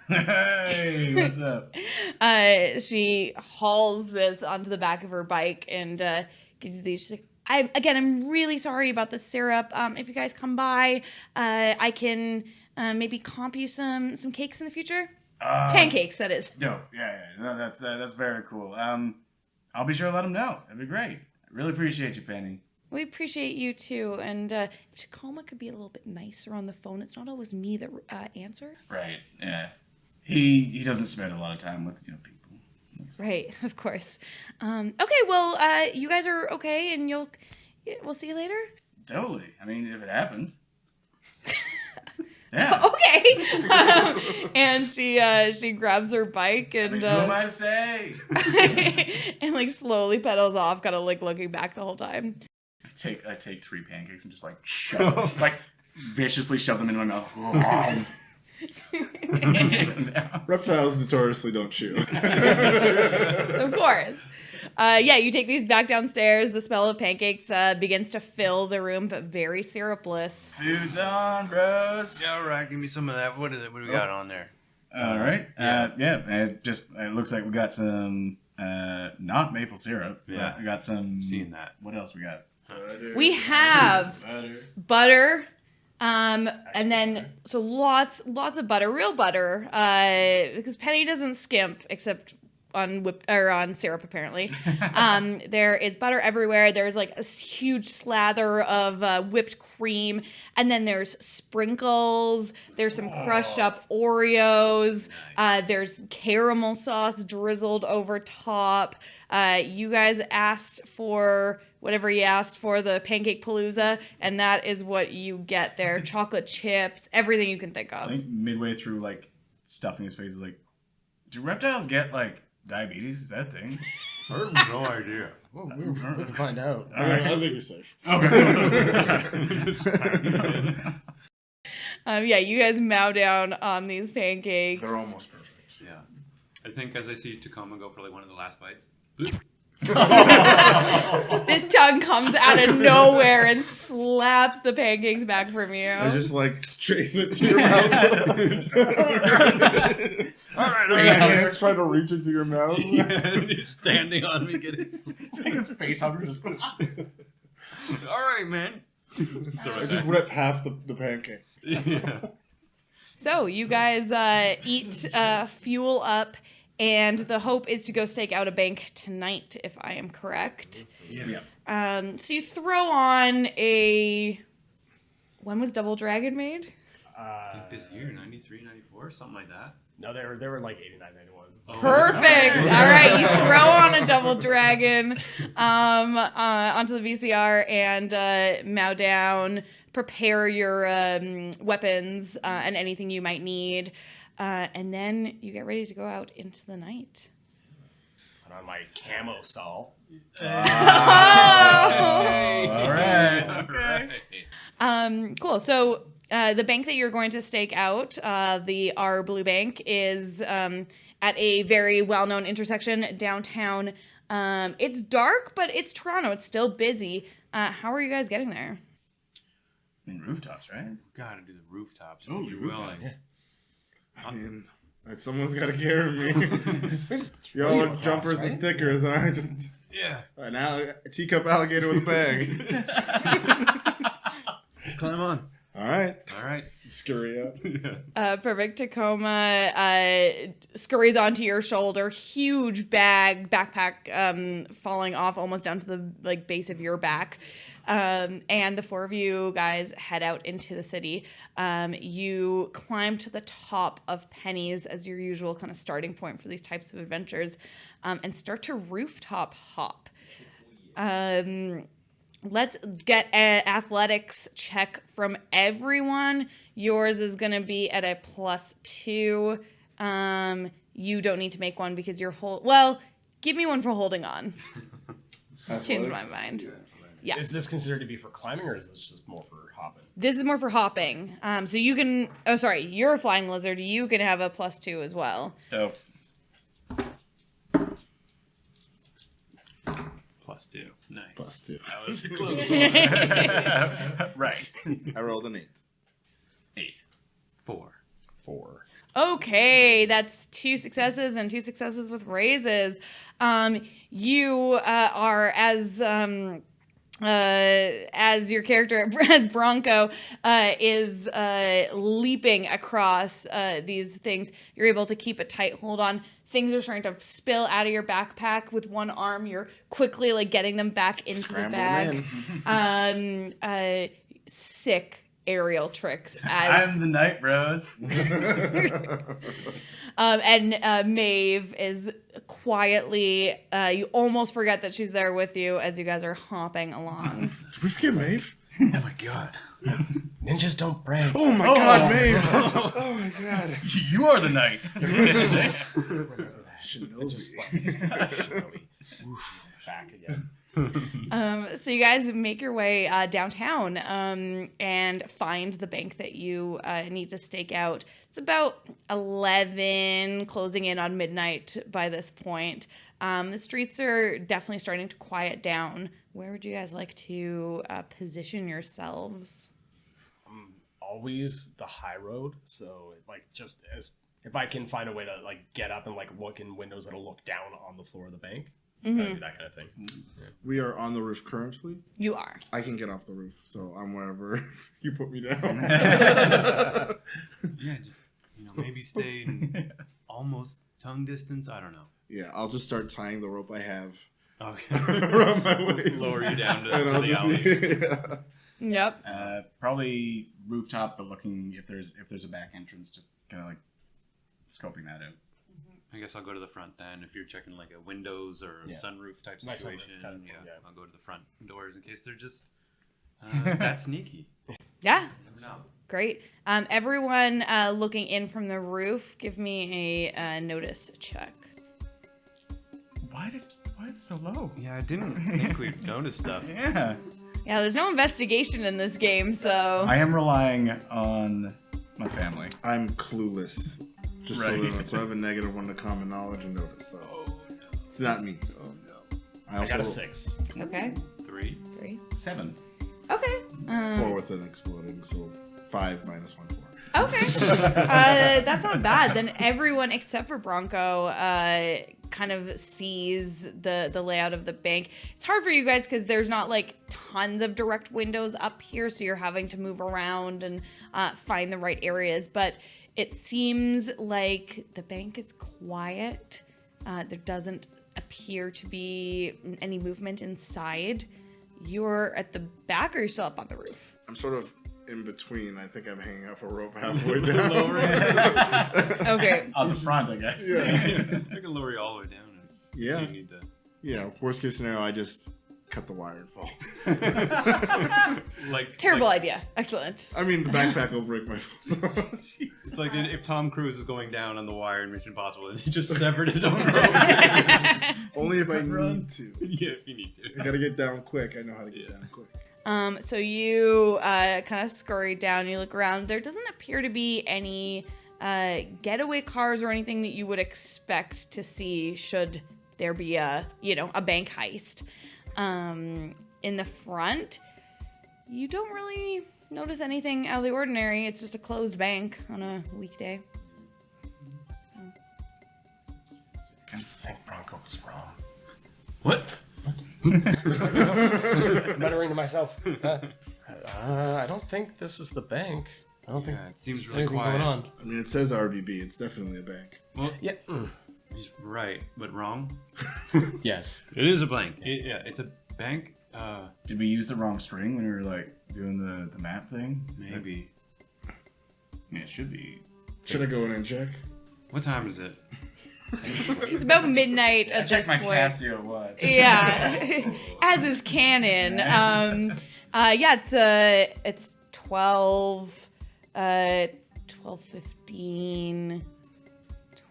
Hey, what's up? She hauls this onto the back of her bike and gives you these. She's like, I'm really sorry about the syrup. If you guys come by, I can maybe comp you some cakes in the future. Pancakes, that is. Dope. Yeah. No, that's very cool. I'll be sure to let him know. That'd be great. I really appreciate you, Penny. We appreciate you too. And if Tacoma could be a little bit nicer on the phone, it's not always me that answers. Right. Yeah. He doesn't spend a lot of time with people. Right, of course. Okay, well, you guys are okay, and we'll see you later. Totally. I mean, if it happens. Yeah. Okay. And she grabs her bike and who am I to say? and like slowly pedals off, kind of like looking back the whole time. I take 3 pancakes and just like shove, like viciously shove them into my mouth. Reptiles notoriously don't chew. Of course. Yeah, you take these back downstairs. The smell of pancakes begins to fill the room, but very syrupless. Food's on, bros. Yeah, all right. Give me some of that. What is it? What do we got on there? All right. It looks like we got some not maple syrup. Yeah. We got some. Seeing that. What else we got? We have Butter. butter, And then so lots of butter, real butter, because Penny doesn't skimp except on on syrup apparently. There is butter everywhere. There's like a huge slather of whipped cream, and then there's sprinkles. There's some crushed up Oreos. Nice. There's caramel sauce drizzled over top. You guys asked for whatever you asked for, the pancake palooza, and that is what you get there. Chocolate chips, everything you can think I of. think midway through, like, stuffing his face, is like, do reptiles get, like, diabetes? Is that a thing? I have no idea. Well, we can find out. I think you're safe. Yeah, you guys mow down on these pancakes. They're almost perfect. Yeah. I think as I see Tacoma go for like one of the last bites. This tongue comes out of nowhere and slaps the pancakes back from you. I just like chase it to your mouth. All right, Your hands trying to reach into your mouth. Yeah, he's standing on me getting. Take his face hugger, just put All right, man. I just rip half the pancake. Yeah. So you guys eat, fuel up, and the hope is to go stake out a bank tonight, if I am correct. Yeah. So you throw on a... When was Double Dragon made? I think this year, 93, 94, something like that. No, they were like 89, 91. Oh, Perfect. All right, you throw on a Double Dragon onto the VCR and mow down. Prepare your weapons and anything you might need, and then you get ready to go out into the night. Put on my camo saw. Oh! All right. Okay. Cool. So the bank that you're going to stake out, the R Blue Bank, is at a very well-known intersection downtown. It's dark, but it's Toronto. It's still busy. How are you guys getting there? I mean, rooftops, right? Gotta do the rooftops. Oh, if the you're rooftops. willing. I mean, someone's got to carry me. We just throw Y'all you are across, jumpers right? and stickers, and I just Yeah. a teacup alligator with a bag. Just climb on. All right, All right. scurry up. Perfect. Tacoma scurries onto your shoulder. Huge backpack falling off almost down to the base of your back. And the four of you guys head out into the city. You climb to the top of Penny's as your usual kind of starting point for these types of adventures, and start to rooftop hop. Let's get an athletics check from everyone. Yours is going to be at a +2. You don't need to make one because you're well, give me one for holding on. Changed my mind. Yeah. Is this considered to be for climbing, or is this just more for hopping? This is more for hopping. So you can... Oh, sorry. You're a flying lizard. You can have a +2 as well. So, +2. Nice. +2. That was a close one. right. I rolled an 8. 8. 4. 4. Okay, that's 2 successes and 2 successes with raises. You are as your character, as Bronco, is leaping across these things. You're able to keep a tight hold on. Things are starting to spill out of your backpack. With one arm, you're quickly getting them back into Scramble the bag. Sick aerial tricks. I'm the night bros. And Maeve is quietly, you almost forget that she's there with you as you guys are hopping along. Did we forget Maeve? Oh my god. Ninjas don't brag. Oh my god, Maeve! Oh my god. You are the night. Shinobi. Just like Shinobi. Oof, back again. So you guys make your way downtown and find the bank that you need to stake out. It's about 11, closing in on midnight by this point. The streets are definitely starting to quiet down. Where would you guys like to position yourselves? Always the high road, so just as if I can find a way to get up and look in windows that'll look down on the floor of the bank. Gotta do that kind of thing. We are on the roof currently. You are. I can get off the roof, so I'm wherever you put me down. Yeah, just maybe stay in almost tongue distance. I don't know. Yeah, I'll just start tying the rope I have Okay. around my waist. Lower you down to And I'll the just alley. yeah. Yep. Probably rooftop, but looking if there's a back entrance, just kind of like scoping that out. I guess I'll go to the front then. If you're checking like a windows or a sunroof type Nice sunroof situation, kind of thing, yeah. I'll go to the front doors in case they're just that sneaky. Yeah. Never know. Great. Everyone looking in from the roof, give me a notice check. Why is it so low? Yeah, I didn't think we'd notice stuff. Yeah. Yeah, there's no investigation in this game, so. I am relying on my family. I'm clueless. Just Right. so I have a -1 to common knowledge and notice. So it's not me. Oh no. I got a 6. Okay. 3. 3. 7. Okay. 4 with an exploding, so 5 minus 1 4. Okay. That's not bad. Then everyone except for Bronco kind of sees the layout of the bank. It's hard for you guys because there's not like tons of direct windows up here, so you're having to move around and find the right areas. But it seems like the bank is quiet. There doesn't appear to be any movement inside. You're at the back, or you're still up on the roof? I'm sort of in between. I think I'm hanging off a rope halfway down. Okay. On the front, I guess. Yeah. I can lower you all the way down. Yeah. You need to. Yeah. Worst case scenario, I just cut the wire and fall. Terrible idea. Excellent. I mean, the backpack will break my fall. It's like if Tom Cruise is going down on the wire in Mission Impossible and he just severed his own rope. Only if I need to. Yeah, if you need to. I gotta get down quick. I know how to get down quick. So you kind of scurry down, you look around. There doesn't appear to be any getaway cars or anything that you would expect to see should there be a bank heist. In the front, you don't really notice anything out of the ordinary. It's just a closed bank on a weekday. So. I think Bronco was wrong. What? Just muttering to myself. I don't think this is the bank. I don't think Yeah, it seems there's really anything quiet. going on. I mean, it says RBB. It's definitely a bank. Well, Yeah. he's right, but wrong. Yes. It is a bank. It's a bank. Did we use the wrong string when we were like doing the map thing? Maybe. Yeah, it should be. Should I go in and check? What time is it? It's about midnight at Check this my point. Casio watch. Yeah, as is canon. It's 12:15,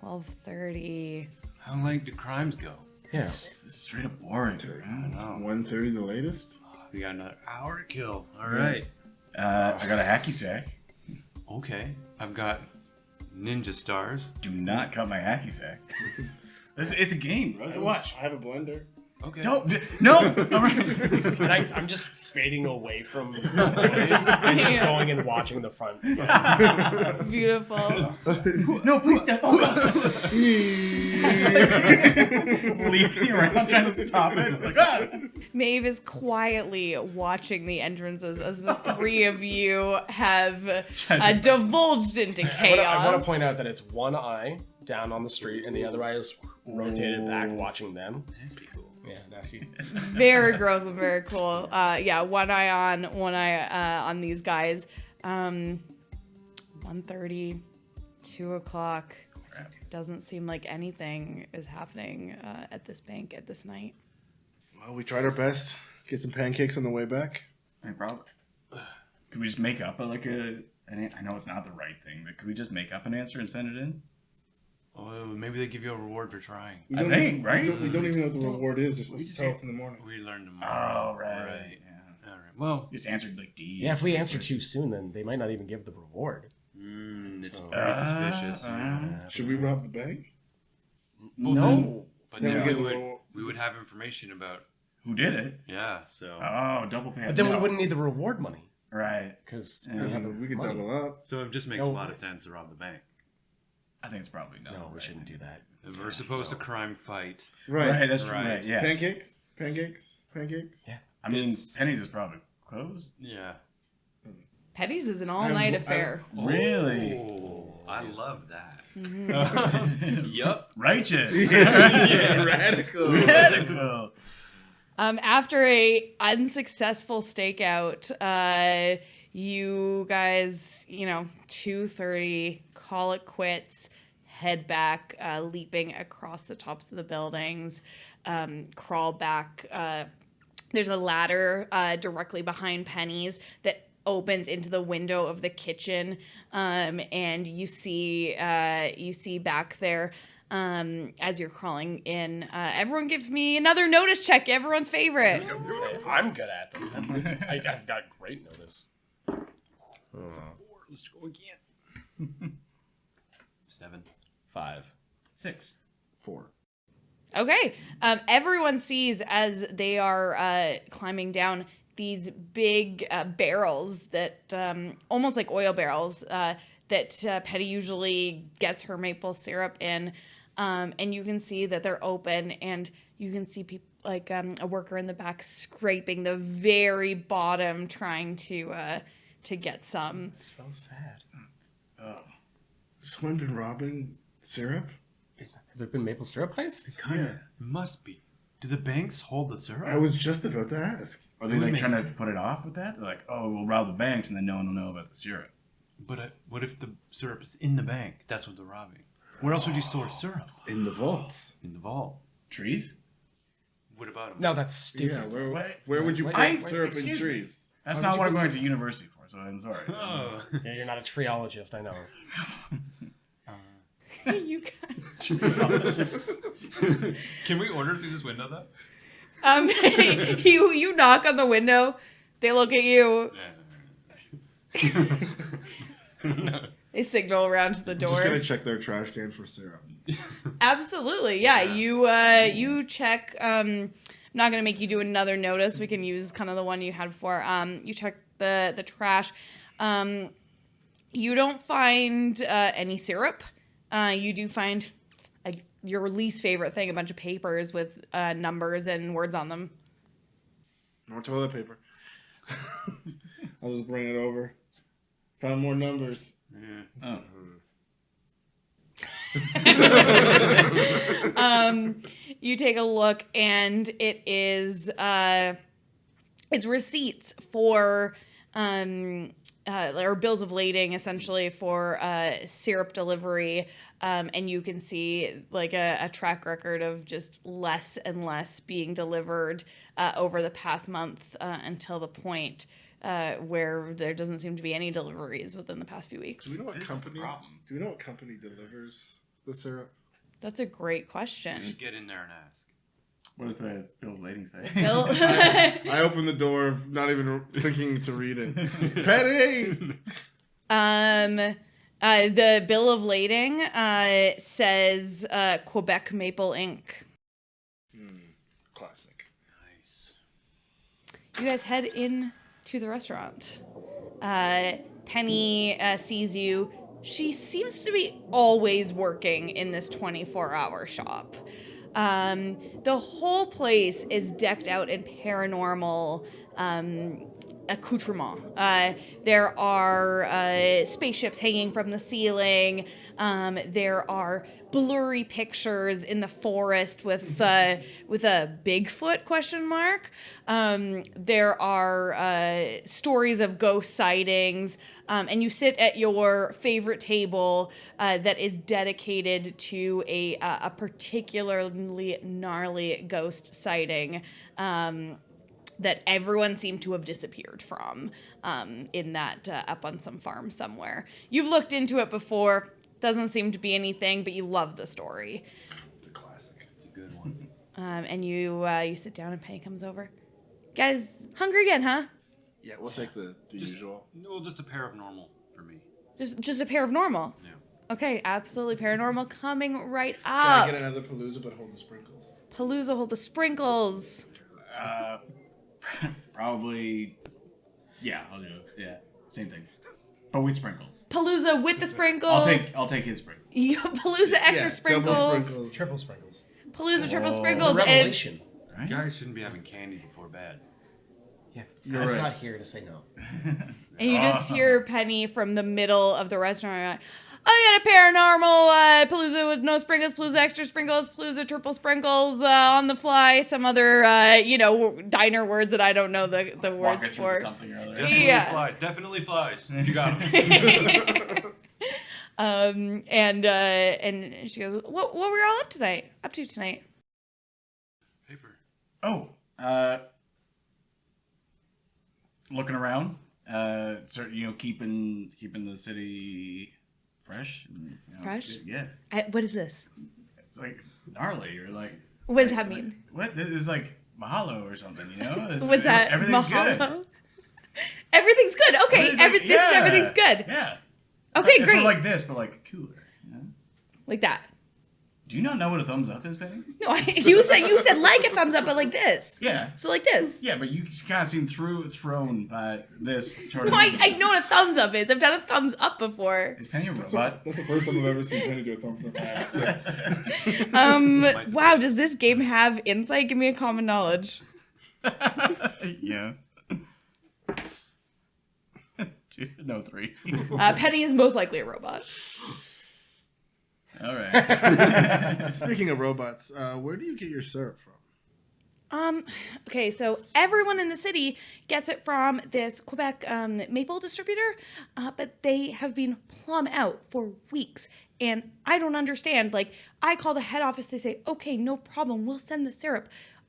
12:30. How late do crimes go? Yeah. This is straight up boring. I know. 1:30 the latest? We got another hour to kill. All right. I got a hacky sack. Okay. I've got ninja stars. Do not cut my hacky sack. It's a game, bro. It's a watch. I have a blender. Okay. No. All right. And I'm just fading away from the noise and just going and watching the front. Beautiful. No, please step up. Leaping around trying to stop it. Like, ah! Maeve is quietly watching the entrances as the three of you have divulged into chaos. I want to point out that it's one eye down on the street and the other eye is rotated back watching them. Nasty cool. Yeah, nasty. Very gross and very cool. One eye on, one eye on these guys. 1:30, 2 o'clock. Doesn't seem like anything is happening at this bank at this night. Well, we tried our best. Get some pancakes on the way back. Hey, bro. Could we just make up I know it's not the right thing, but could we just make up an answer and send it in? Oh, maybe they give you a reward for trying. We I don't think, even, right? We don't even know what the reward is. They're supposed to tell us in the morning. We learn tomorrow. Oh, right. Right. Yeah. All right. Well, Just answered like D. Yeah, if we answer too soon, then they might not even give the reward. it's So- very suspicious. Should we rob the bank? No. But Then then we we get would, the- we would have information about. Who did it? Yeah. So. Oh, double pay. But then we wouldn't need the reward money Right. because Yeah, we have the We could money. double up. So it just makes No. a lot of sense to rob the bank. I think it's probably no. No, we shouldn't do that. We're supposed to crime fight. Right. That's true. Right. Right. Yeah. Pancakes. Yeah. I mean, It's- Penny's is probably closed. Yeah. Petty's is an all-night affair. Really? Oh, I love that. Yup. Righteous. Radical. Radical. After a unsuccessful stakeout, you guys, 2:30, call it quits, head back, leaping across the tops of the buildings, crawl back. There's a ladder directly behind Penny's that opens into the window of the kitchen, and you see back there. As you're crawling in, everyone give me another notice check. Everyone's favorite. I'm good at them. I've got great notice. Let's go again. 7. 5. 6. 4. Okay. Everyone sees as they are climbing down these big barrels that almost like oil barrels that Petty usually gets her maple syrup in. And you can see that they're open, and you can see people like a worker in the back scraping the very bottom, trying to get some. It's so sad. Oh. Has someone been robbing syrup? Have there been maple syrup heists? Yeah. Must be. Do the banks hold the syrup? I was just about to ask. Are they It would like make trying to sense. put it off with that? They're like, oh, we'll rob the banks, and then no one will know about the syrup. But what if the syrup is in the bank? That's what they're robbing. Where else would you store syrup? In the vault. In the vault. Trees? What about them? No, that's stupid. Yeah, What? where would you put Wait, syrup in excuse me. trees? That's Why not would what I'm you going put to university for, so I'm sorry. Oh. Yeah, you're not a treologist, I know. You guys. Can we order through this window though? You knock on the window. They look at you. They signal around to the I'm just door. gonna check their trash can for syrup. Absolutely, yeah. You check. I'm not gonna make you do another notice. We can use kind of the one you had before. You check the trash. You don't find any syrup. You do find your least favorite thing, a bunch of papers with numbers and words on them. More toilet paper. I'll just bring it over. Found more numbers. Oh. You take a look, and it is it's receipts for or bills of lading, essentially, for syrup delivery, and you can see like a track record of just less and less being delivered over the past month until the point where there doesn't seem to be any deliveries within the past few weeks. Do we know what This is the company? problem. Do we know what company delivers the syrup? That's a great You question. should get in there and ask. What does the bill of lading say? Bill- I opened the door, not even thinking to read it. Petty. The bill of lading says Quebec Maple Inc. Classic. Nice. You guys head in to the restaurant. Penny sees you. She seems to be always working in this 24-hour shop. The whole place is decked out in paranormal accoutrement. There are spaceships hanging from the ceiling. There are blurry pictures in the forest with a Bigfoot question mark. There are stories of ghost sightings. And you sit at your favorite table that is dedicated to a particularly gnarly ghost sighting that everyone seemed to have disappeared from in that up on some farm somewhere. You've looked into it before. Doesn't seem to be anything, but you love the story. It's a classic. It's a good one. And you sit down, and Penny comes over. Guys, hungry again, huh? Yeah, we'll take the usual. Well, just a pair of normal for me. Just a pair of normal. Yeah. Okay, absolutely paranormal coming right Can I up. get another Palooza but hold the sprinkles? Palooza, hold the sprinkles. Probably. Yeah, I'll do it. Yeah, same thing. But with sprinkles. Palooza with the sprinkles. I'll take his sprinkles. Palooza extra sprinkles. Double sprinkles. Triple sprinkles. Palooza triple Whoa. sprinkles. It's a revelation. You guys shouldn't be having candy before bed. Yeah, You're I was right. not here to say no. And you just hear Penny from the middle of the restaurant. I got a paranormal Palooza with no sprinkles, Palooza extra sprinkles, Palooza triple sprinkles on the fly. Some other, diner words that I don't know the Walk words us through for. something or other. Definitely flies. You got them. And she goes, what were y'all up to tonight? Paper. Oh, looking around, keeping the city fresh. Fresh? Yeah. What is this? It's like gnarly or like. What does that mean? What? This is like mahalo or something, you know? What's that? Everything's Mahalo? good. Everything's good. Okay, everything's good. Yeah. Okay, It's sort great. of like this, but like cooler. You know? Like that. Do you not know what a thumbs up is, Penny? No, you said like a thumbs up, but like this. Yeah. So like this. Yeah, but you kind of seem thrown by this. No, I know what a thumbs up is. I've done a thumbs up before. Is Penny a That's robot? the first time I've ever seen Penny do a thumbs up. Wow, does this game have insight? Give me a common knowledge. Yeah. 3. Penny is most likely a robot. All right. Speaking of robots, where do you get your syrup from? Okay, so everyone in the city gets it from this Quebec maple distributor, but they have been plumb out for weeks, and I don't understand. Like, I call the head office, they say, okay, no problem, we'll send the syrup.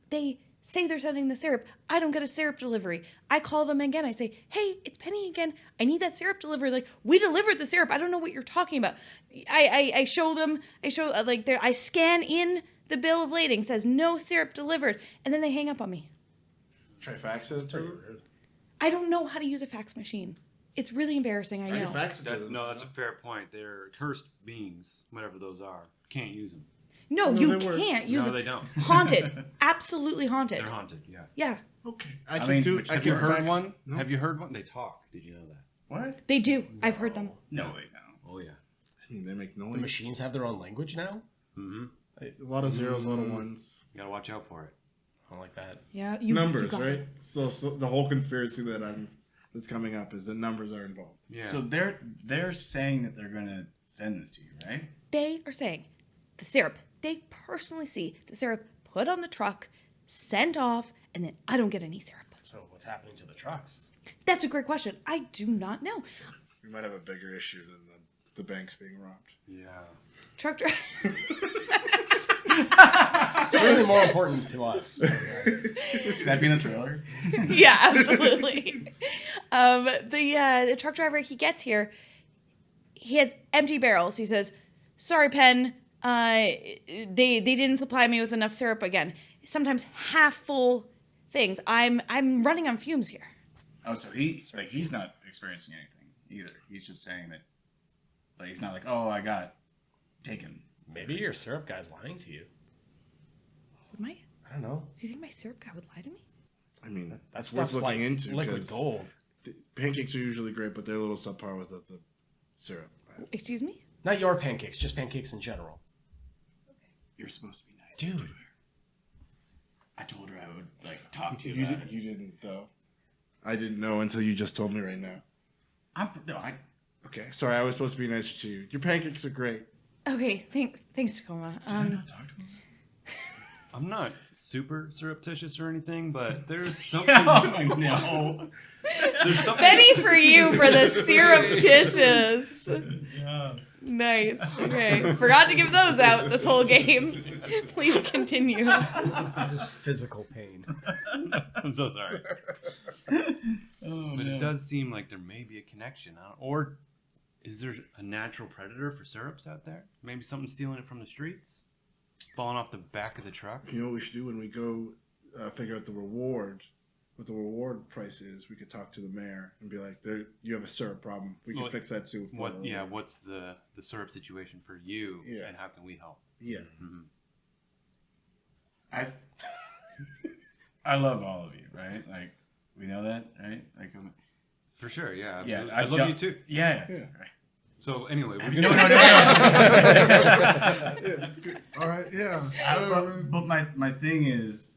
They say they're sending the syrup. I don't get a syrup delivery. I call them again. I say, hey, it's Penny again. I need that syrup delivery. Like, we delivered the syrup. I don't know what you're talking about. I show them, I scan in the bill of lading, says no syrup delivered, and then they hang up on me. Try faxing it to them? I don't know how to use a fax machine. It's really embarrassing, I I know. can fax it to them. No, that's a fair point. They're cursed beings, whatever those are. Can't use them. No, No, you they work. can't use No, it. they don't. Haunted. Absolutely haunted. They're haunted. Yeah. Yeah, Okay. I I mean, can do. which- I have can you heard fax- one? No? Have you heard one? They talk. Did you know that? What? they do. I've heard them. No, wait, no. Oh yeah. I mean, they make noise. The machines have their own language now? Mm-hmm. A lot of zeros, a lot of ones. You gotta watch out for it. I don't like that. Yeah, you Numbers, got right? it. So the whole conspiracy that's coming up is that numbers are involved. Yeah. So they're saying that they're gonna send this to you, right? They are saying the syrup, they personally see the syrup put on the truck, sent off, and then I don't get any syrup. So what's happening to the trucks? That's a great question. I do not know. We might have a bigger issue than the banks being robbed. yeah. Truck driver. Certainly more important to us. Could that be in the trailer? Yeah, absolutely. The truck driver, he gets here, he has empty barrels. He says, sorry, Pen, they didn't supply me with enough syrup again. Sometimes half full things. I'm running on fumes here. Oh, so he's not experiencing anything either. He's just saying that, like, he's not like, oh, I got taken. Maybe your syrup guy's lying to you. Would I don't know. do you think my syrup guy would lie to me? I mean, That that's stuff's worth looking like into. liquid 'cause gold. the pancakes are usually great, but they're a little subpar without the syrup. Excuse me? Not your pancakes, just pancakes in general. You're supposed to be nice, Dude. I told her I would like talk to you. You, about it. you didn't though. I didn't know until you just told me right now. Okay, sorry, I was supposed to be nicer to you. Your pancakes are great. Okay, thanks, Tacoma. Did I not talk to him? I'm not super surreptitious or anything, but there's something. Oh no. There's something. Benny for you for the surreptitious. Yeah. Nice. Okay. Forgot to give those out this whole game. Please continue. Just physical pain. I'm so sorry. But it does seem like there may be a connection. Or is there a natural predator for syrups out there? Maybe someone stealing it from the streets? Falling off the back of the truck? You know what we should do when we go figure out the reward, what the reward price is? We could talk to the mayor and be like, "There, you have a syrup problem. We can fix that too." What? Yeah. What's the syrup situation for you? Yeah. And how can we help? Yeah. I love all of you, right? Like, we know that, right? Like, For sure, yeah, Yeah, absolutely. I love you too. Yeah. Yeah. So anyway, No. All right, yeah. But my thing is,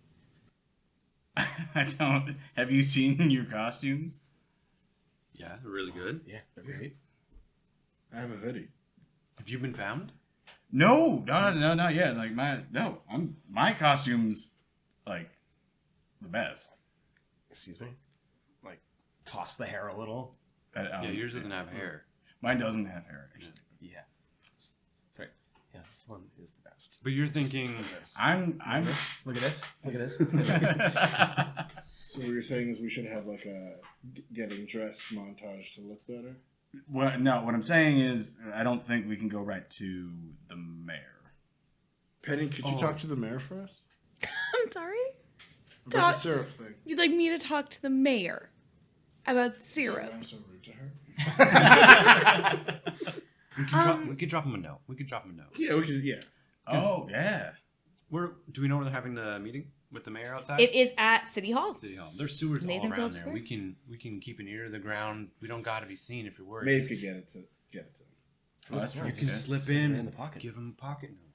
I don't. Have you seen your costumes? yeah, they're really good. Yeah, they're great. I have a hoodie. Have you been found? No, not yet. Like my costumes, like the best. Excuse me. Like, toss the hair a little. Yeah, yours doesn't have hair. Mine doesn't have hair. Actually. Yeah. That's right. Yeah, this one is the best. But you're thinking, I'm. Look at this. Look at this. Look at this. So what you're saying is we should have like a getting dressed montage to look better? What I'm saying is, I don't think we can go right to the mayor. Penny, could you talk to the mayor for us? I'm sorry? About the syrup thing. You'd like me to talk to the mayor about syrup? I'm so rude to her. we could drop him a note. Yeah, we could, yeah. Oh yeah. Do we know where they're having the meeting with the mayor outside? It is at City Hall. City Hall. There's sewers Nathan all around Phillips there. Square? We can keep an ear to the ground. We don't got to be seen if you're worried. Maeve could get it to him. Oh, that's true. You can slip Slip it in, in the pocket. give him a pocket note.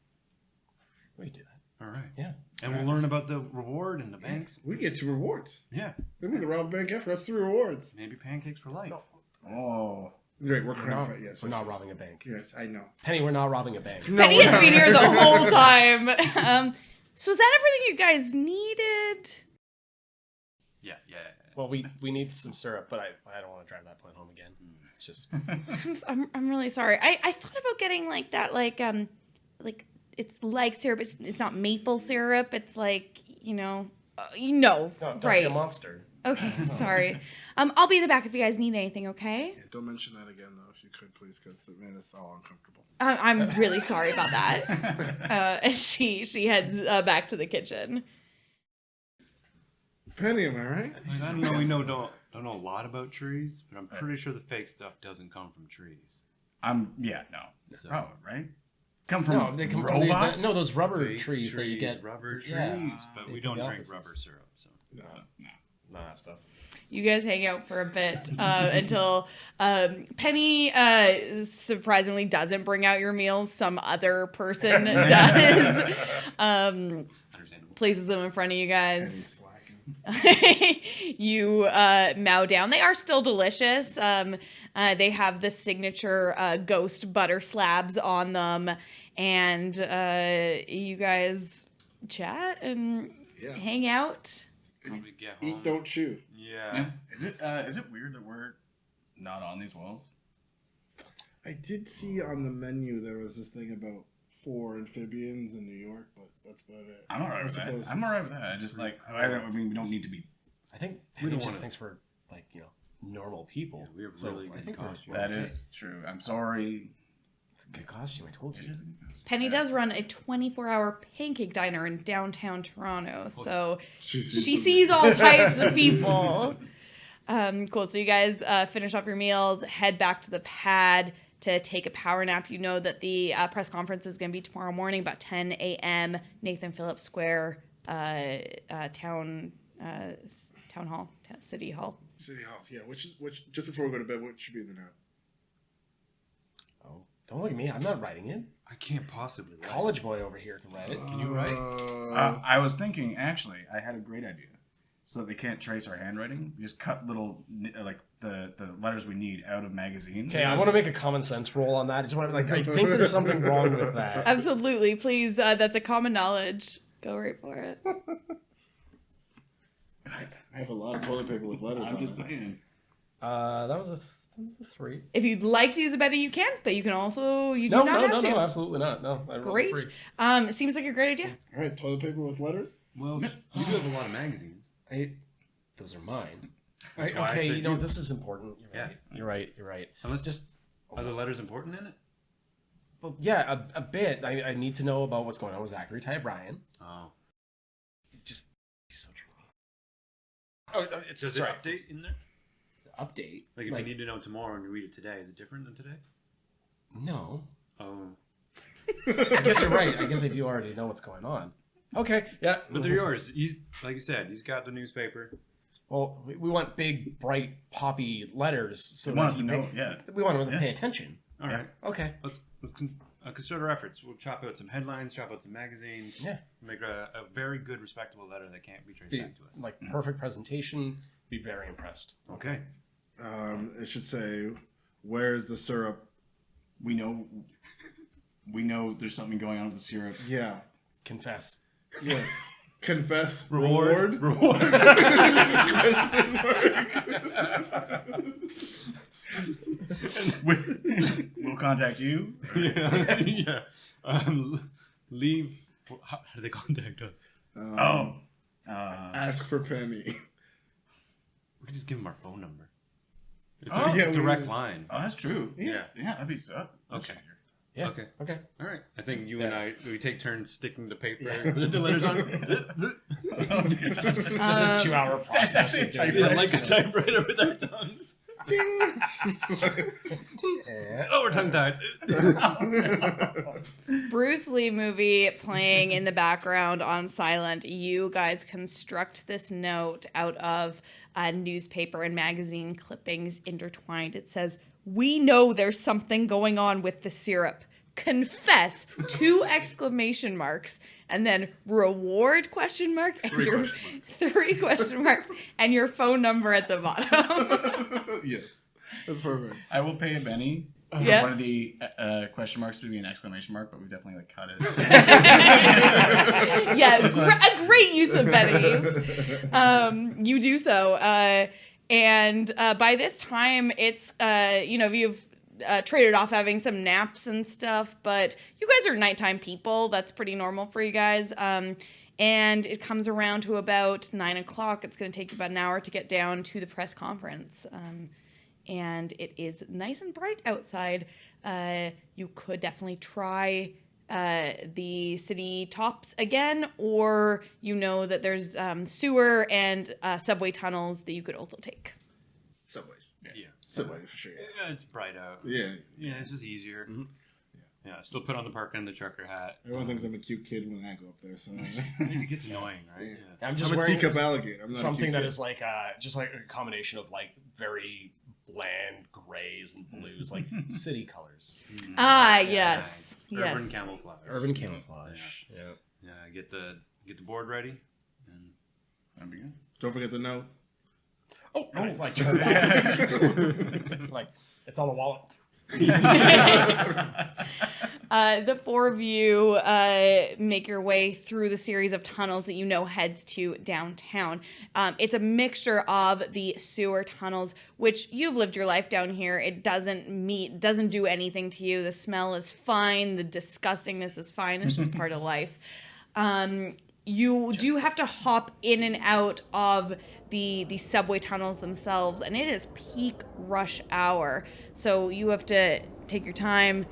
We can do that. All right. Yeah. And we'll learn about the reward and the banks. We get 2 rewards. Yeah. Then we can rob a bank after us 3 rewards. Maybe pancakes for life. Oh. Right, we're We're not robbing a bank. Yes, I know. Penny, we're not robbing a bank. No, Penny we're has not. been here the whole time. So is that everything you guys needed? Yeah. Well, we need some syrup, but I don't want to drive that point home again. It's just I'm really sorry. I thought about getting like that, like it's like syrup. It's not maple syrup. It's like don't right? be a monster. Okay, sorry. I'll be in the back if you guys need anything. Okay. Yeah, don't mention that again, though, if you could, please, because it made us all uncomfortable. I'm really sorry about that. And she heads back to the kitchen. Penny, am I right? I don't know. We don't know a lot about trees, but I'm pretty sure the fake stuff doesn't come from trees. No. So- Probably right. Come from No, they come robots. from those rubber Fake trees that you get. rubber trees, Yeah. but They we come don't in drink offices. rubber syrup. So. None of that stuff. You guys hang out for a bit until Penny surprisingly doesn't bring out your meals. Some other person does. Understandable. Places them in front of you Penny's guys. slacking. You mow down. They are still delicious. They have the signature ghost butter slabs on them. And you guys chat and hang out. Probably get home. Eat, don't chew. Yeah. Is it weird that we're not on these walls? I did see on the menu there was this thing about 4 amphibians in New York, but that's about it. I'm alright with that. I'm alright with that. I just we don't need to be. I think We Penny don't just wanna- thinks we're like normal people. Yeah, we have So really I good think costumes. That is true. I'm sorry. it's a good costume. I told you. Penny does run a 24-hour pancake diner in downtown Toronto, so she sees all types of people. Cool. So you guys finish off your meals, head back to the pad to take a power nap. You know that the press conference is going to be tomorrow morning about 10 a.m. Nathan Phillips Square, town hall, city hall. City Hall, yeah. Which just before we go to bed, what should be in the note? Oh, don't look at me. I'm not writing it. I can't possibly. Write. College boy over here can write it. Can you write? I was thinking actually, I had a great idea. So they can't trace our handwriting. We just cut little like the letters we need out of magazines. Okay, I want to make a common sense roll on that. I just want to I think there's something wrong with that. Absolutely. Please, that's a common knowledge. Go right for it. I have a lot of toilet paper with letters I'm on just it. saying. That was a 3. If you'd like to use a Betty, you can, but you can also No, not have no, to. no, absolutely not. No, I rolled a Great. 3. Seems like a great idea. All right, toilet paper with letters? Well, you do have a lot of magazines. Those are mine. That's why I Okay, said you know you. this is important. Yeah. You're right. You're right. Unless Just are the letters important in it? well, yeah, a bit. I need to know about what's going on with Zachary Ty Bryan. Oh. Just he's so true. Oh, it's Does sorry. it update in there? Update. Like if you need to know tomorrow and you read it today, is it different than today? No. Oh. I guess you're right. I guess I do already know what's going on. Okay. Yeah. But they're yours. He's like you said. He's got the newspaper. Well, we want big, bright, poppy letters. So We want that them to you know, yeah. We want them to pay attention. All right. Okay. Let's consider our efforts. We'll chop out some headlines, chop out some magazines. Yeah. Make a very good, respectable letter that can't be traced Be, back to us. like perfect presentation. Be very impressed. Okay. It should say, "Where's the syrup?" We know there's something going on with the syrup. Yeah. Confess. Yes. Confess. Reward. Question mark. We'll contact you. Yeah. Leave. How do they contact us? Ask for Penny. We could just give them our phone number. It's Oh, a yeah, direct we- line. Oh, that's true. Yeah. Yeah, that'd be so. Okay. Yeah. Okay. Okay. All right. I think you and we take turns sticking the paper, Yeah. the letters on. Just a 2-hour process. of doing Yeah, this. like a typewriter with our tongues. Oh, we're tongue tied. Bruce Lee movie playing in the background on silent. You guys construct this note out of newspaper and magazine clippings intertwined. It says, "We know there's something going on with the syrup. Confess!" 2 exclamation marks, and then reward question mark, and 3 your question marks. 3 question marks, and your phone number at the bottom. Yes. That's perfect. I will pay a penny. Yeah. One of the question marks would be an exclamation mark, but we definitely cut it. Yeah, a great use of pennies. You do so. And by this time, it's, you've traded off having some naps and stuff, but you guys are nighttime people. That's pretty normal for you guys. And it comes around to about 9 o'clock. It's going to take you about an hour to get down to the press conference. And it is nice and bright outside. You could definitely try the city tops again, or you know that there's sewer and subway tunnels that you could also take. Subways. Yeah. Subway for sure. Yeah, it's bright out. Yeah. Yeah, it's just easier. Mm-hmm. Yeah, still put on the parka and the trucker hat. Everyone thinks I'm a cute kid when I go up there. So It gets annoying, right? Yeah. I'm just I'm a wearing teacup alligator. I'm not something that a cute is like just like a combination of like very bland grays and blues, like city colors. Ah, Yeah, yes. nice. Urban Yes. camouflage. Urban camouflage. Yeah. Yeah, get the board ready. And That'd be good. kid. Don't forget the note. Oh, like like it's on the wallet. The 4 of you make your way through the series of tunnels that you know heads to downtown. It's a mixture of the sewer tunnels, which you've lived your life down here. It doesn't do anything to you. The smell is fine. The disgustingness is fine. It's just part of life. You do have to hop in and out of the subway tunnels themselves, and it is peak rush hour. So you have to take your time,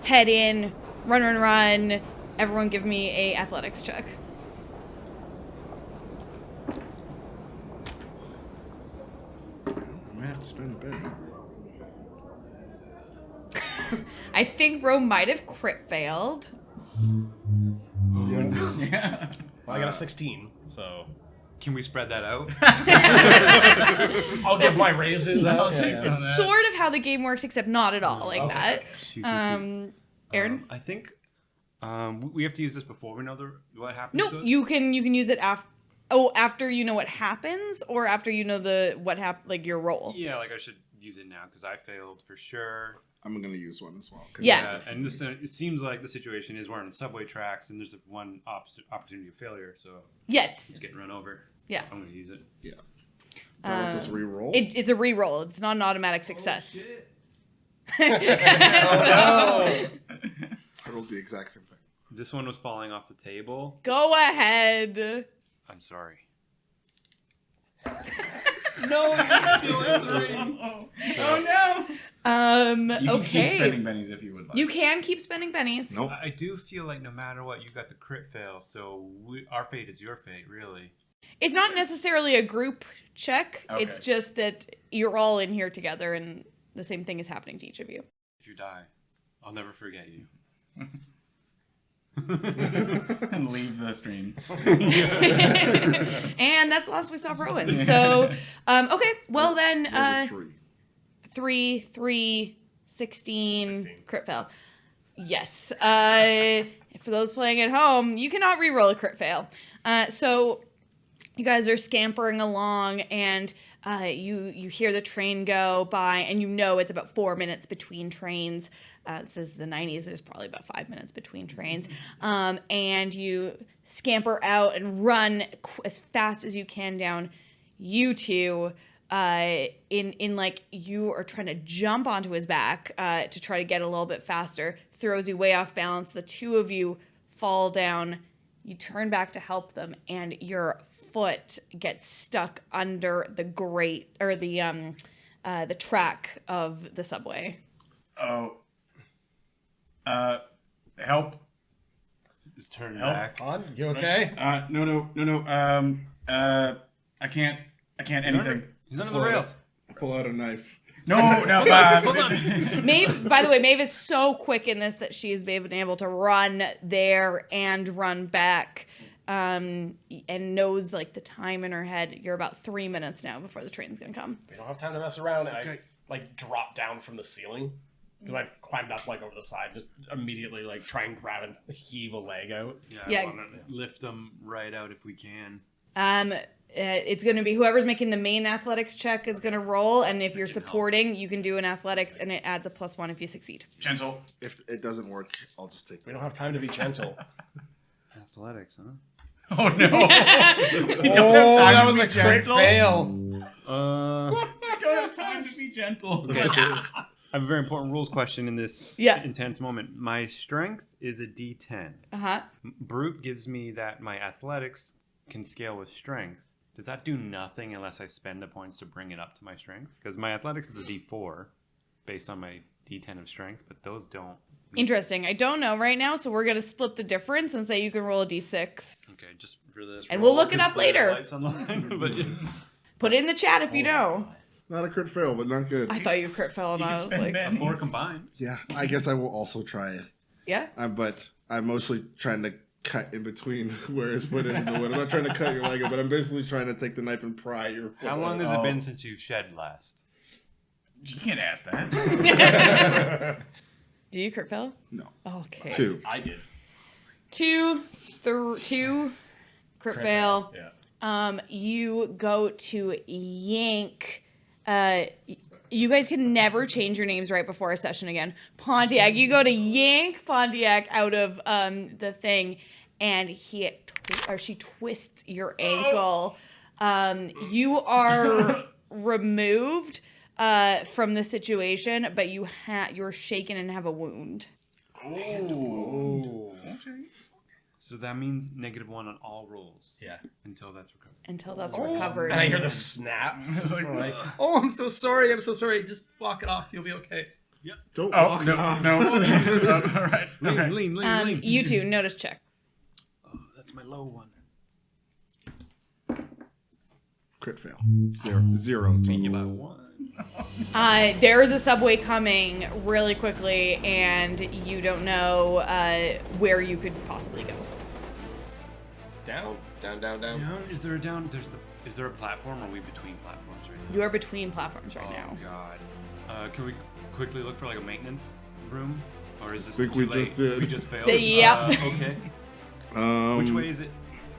head in, run. Everyone give me a athletics check. I might have to spend a bit. I think Ro might have crit failed. Yeah. Yeah. Well, I got a 16, so can we spread that out? I'll give my raises out. I'll take some of that. Sort of how the game works, except not at all like Okay, that. okay. Shoot. Aaron? I think we have to use this before we know what happens. No, to us? you can use it after you know what happens, or after you know like your role. Yeah, like I should use it now because I failed for sure. I'm gonna use one as well. 'cause Yeah. And this it seems like the situation is we're on the subway tracks and there's one opportunity of failure, so Yes. it's getting run over. Yeah. I'm gonna use it. Yeah. That lets us re-roll. It's a re-roll. It's not an automatic success. I rolled the exact same thing. This one was falling off the table. Go ahead. I'm sorry. No, you're stealing 3. Oh no! You can keep Okay. spending pennies if you would like. You can keep spending pennies. Nope. I do feel like no matter what, you got the crit fail, so our fate is your fate, really. It's not necessarily a group check. Okay. It's just that you're all in here together and the same thing is happening to each of you. If you die, I'll never forget you. and leave the stream. And that's the last we saw Rowan. So, okay, well then, Level 3. 3, 16, 16. crit fail. Yes. For those playing at home, you cannot re-roll a crit fail. So you guys are scampering along, and you hear the train go by, and you know it's about 4 minutes between trains. This is the 90s. There's probably about 5 minutes between trains. And you scamper out and run as fast as you can down. You two, in like you are trying to jump onto his back to try to get a little bit faster, throws you way off balance. The two of you fall down. You turn back to help them, and your foot gets stuck under the grate or the track of the subway. Oh. Help. Just turn Help. back. On? You okay? No. I can't anything. He's under the rails. Pull out a knife. No. Maeve, by the way, Maeve is so quick in this that she's been able to run there and run back, and knows like the time in her head. You're about 3 minutes now before the train's gonna come. We don't have time to mess around. And I like drop down from the ceiling because I've climbed up like over the side, just immediately like try and grab and heave a leg out. Yeah. I want to lift them right out if we can. It's going to be whoever's making the main athletics check is going to roll, and if you're supporting, you can do an athletics, and it adds a +1 if you succeed. Gentle. If it doesn't work, I'll just take We it. don't have time to be gentle. Athletics, huh? Oh no. That was a crit fail. I don't have time to be gentle. Okay. I have a very important rules question in this Yeah. intense moment. My strength is a D10. Brute gives me that my athletics can scale with strength. Does that do nothing unless I spend the points to bring it up to my strength? Because my athletics is a D4 based on my D10 of strength, but those don't. Interesting. I don't know right now, so we're going to split the difference and say you can roll a d6. Okay, just for this. And we'll look it up later. Life's on the line, but Put it in the chat if you know. Not a crit fail, but not good. I thought you crit fell, and You I can was spend like, Ben. 4 combined. Yeah, I guess I will also try it. yeah. But I'm mostly trying to cut in between where his foot is and the wood. I'm not trying to cut your leg, but I'm basically trying to take the knife and pry your foot. How long out. has it been since you shed last? You can't ask that. Do you crit fail? No. Okay. 2. I did. 2 crit fail. Yeah. You go to yank. You guys can never change your names right before a session again. Pontiac, you go to yank Pontiac out of the thing, and she twists your ankle. You are removed from the situation, but you're shaken and have a wound. Ooh. So that means -1 on all rolls. Yeah. Until that's recovered. Until that's recovered. And I hear the snap. I'm like, oh, I'm so sorry. Just walk it off. You'll be okay. Don't Oh walk no. off. All right. Okay. Lean. You two, notice checks. Oh, that's my low one. Crit fail. 0 Beat you total. by 1. There's a subway coming really quickly, and you don't know where you could possibly go. Down. Down? Is there a down? Is there a platform? Or are we between platforms right now? You are between platforms right Oh now. God. Can we quickly look for like a maintenance room, or is this Think too we late? just did. We just failed. Yep. Okay. Which way is it?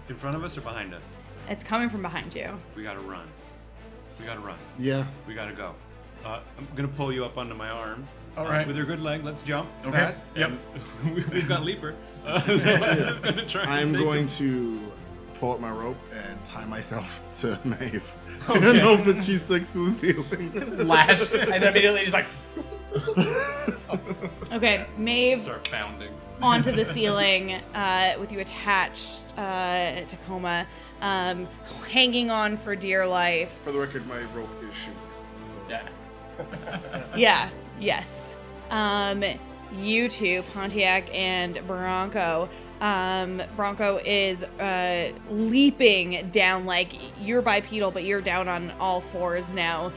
In front of us or behind us? It's coming from behind you. We gotta run. Yeah. We gotta go. I'm gonna pull you up onto my arm. All right. With your good leg, let's jump Okay. fast. Yep. And we've got Leaper. So I'm just gonna try and I'm take going him. to pull up my rope and tie myself to Maeve. Okay. And hope that she sticks to the ceiling. Lash. And immediately just like, Okay, Maeve Start bounding. onto the ceiling with you attached, Tacoma, hanging on for dear life. For the record, my rope is shoeless. yeah. Yeah, yes. You two, Pontiac and Bronco. Bronco is leaping down, like you're bipedal, but you're down on all fours now,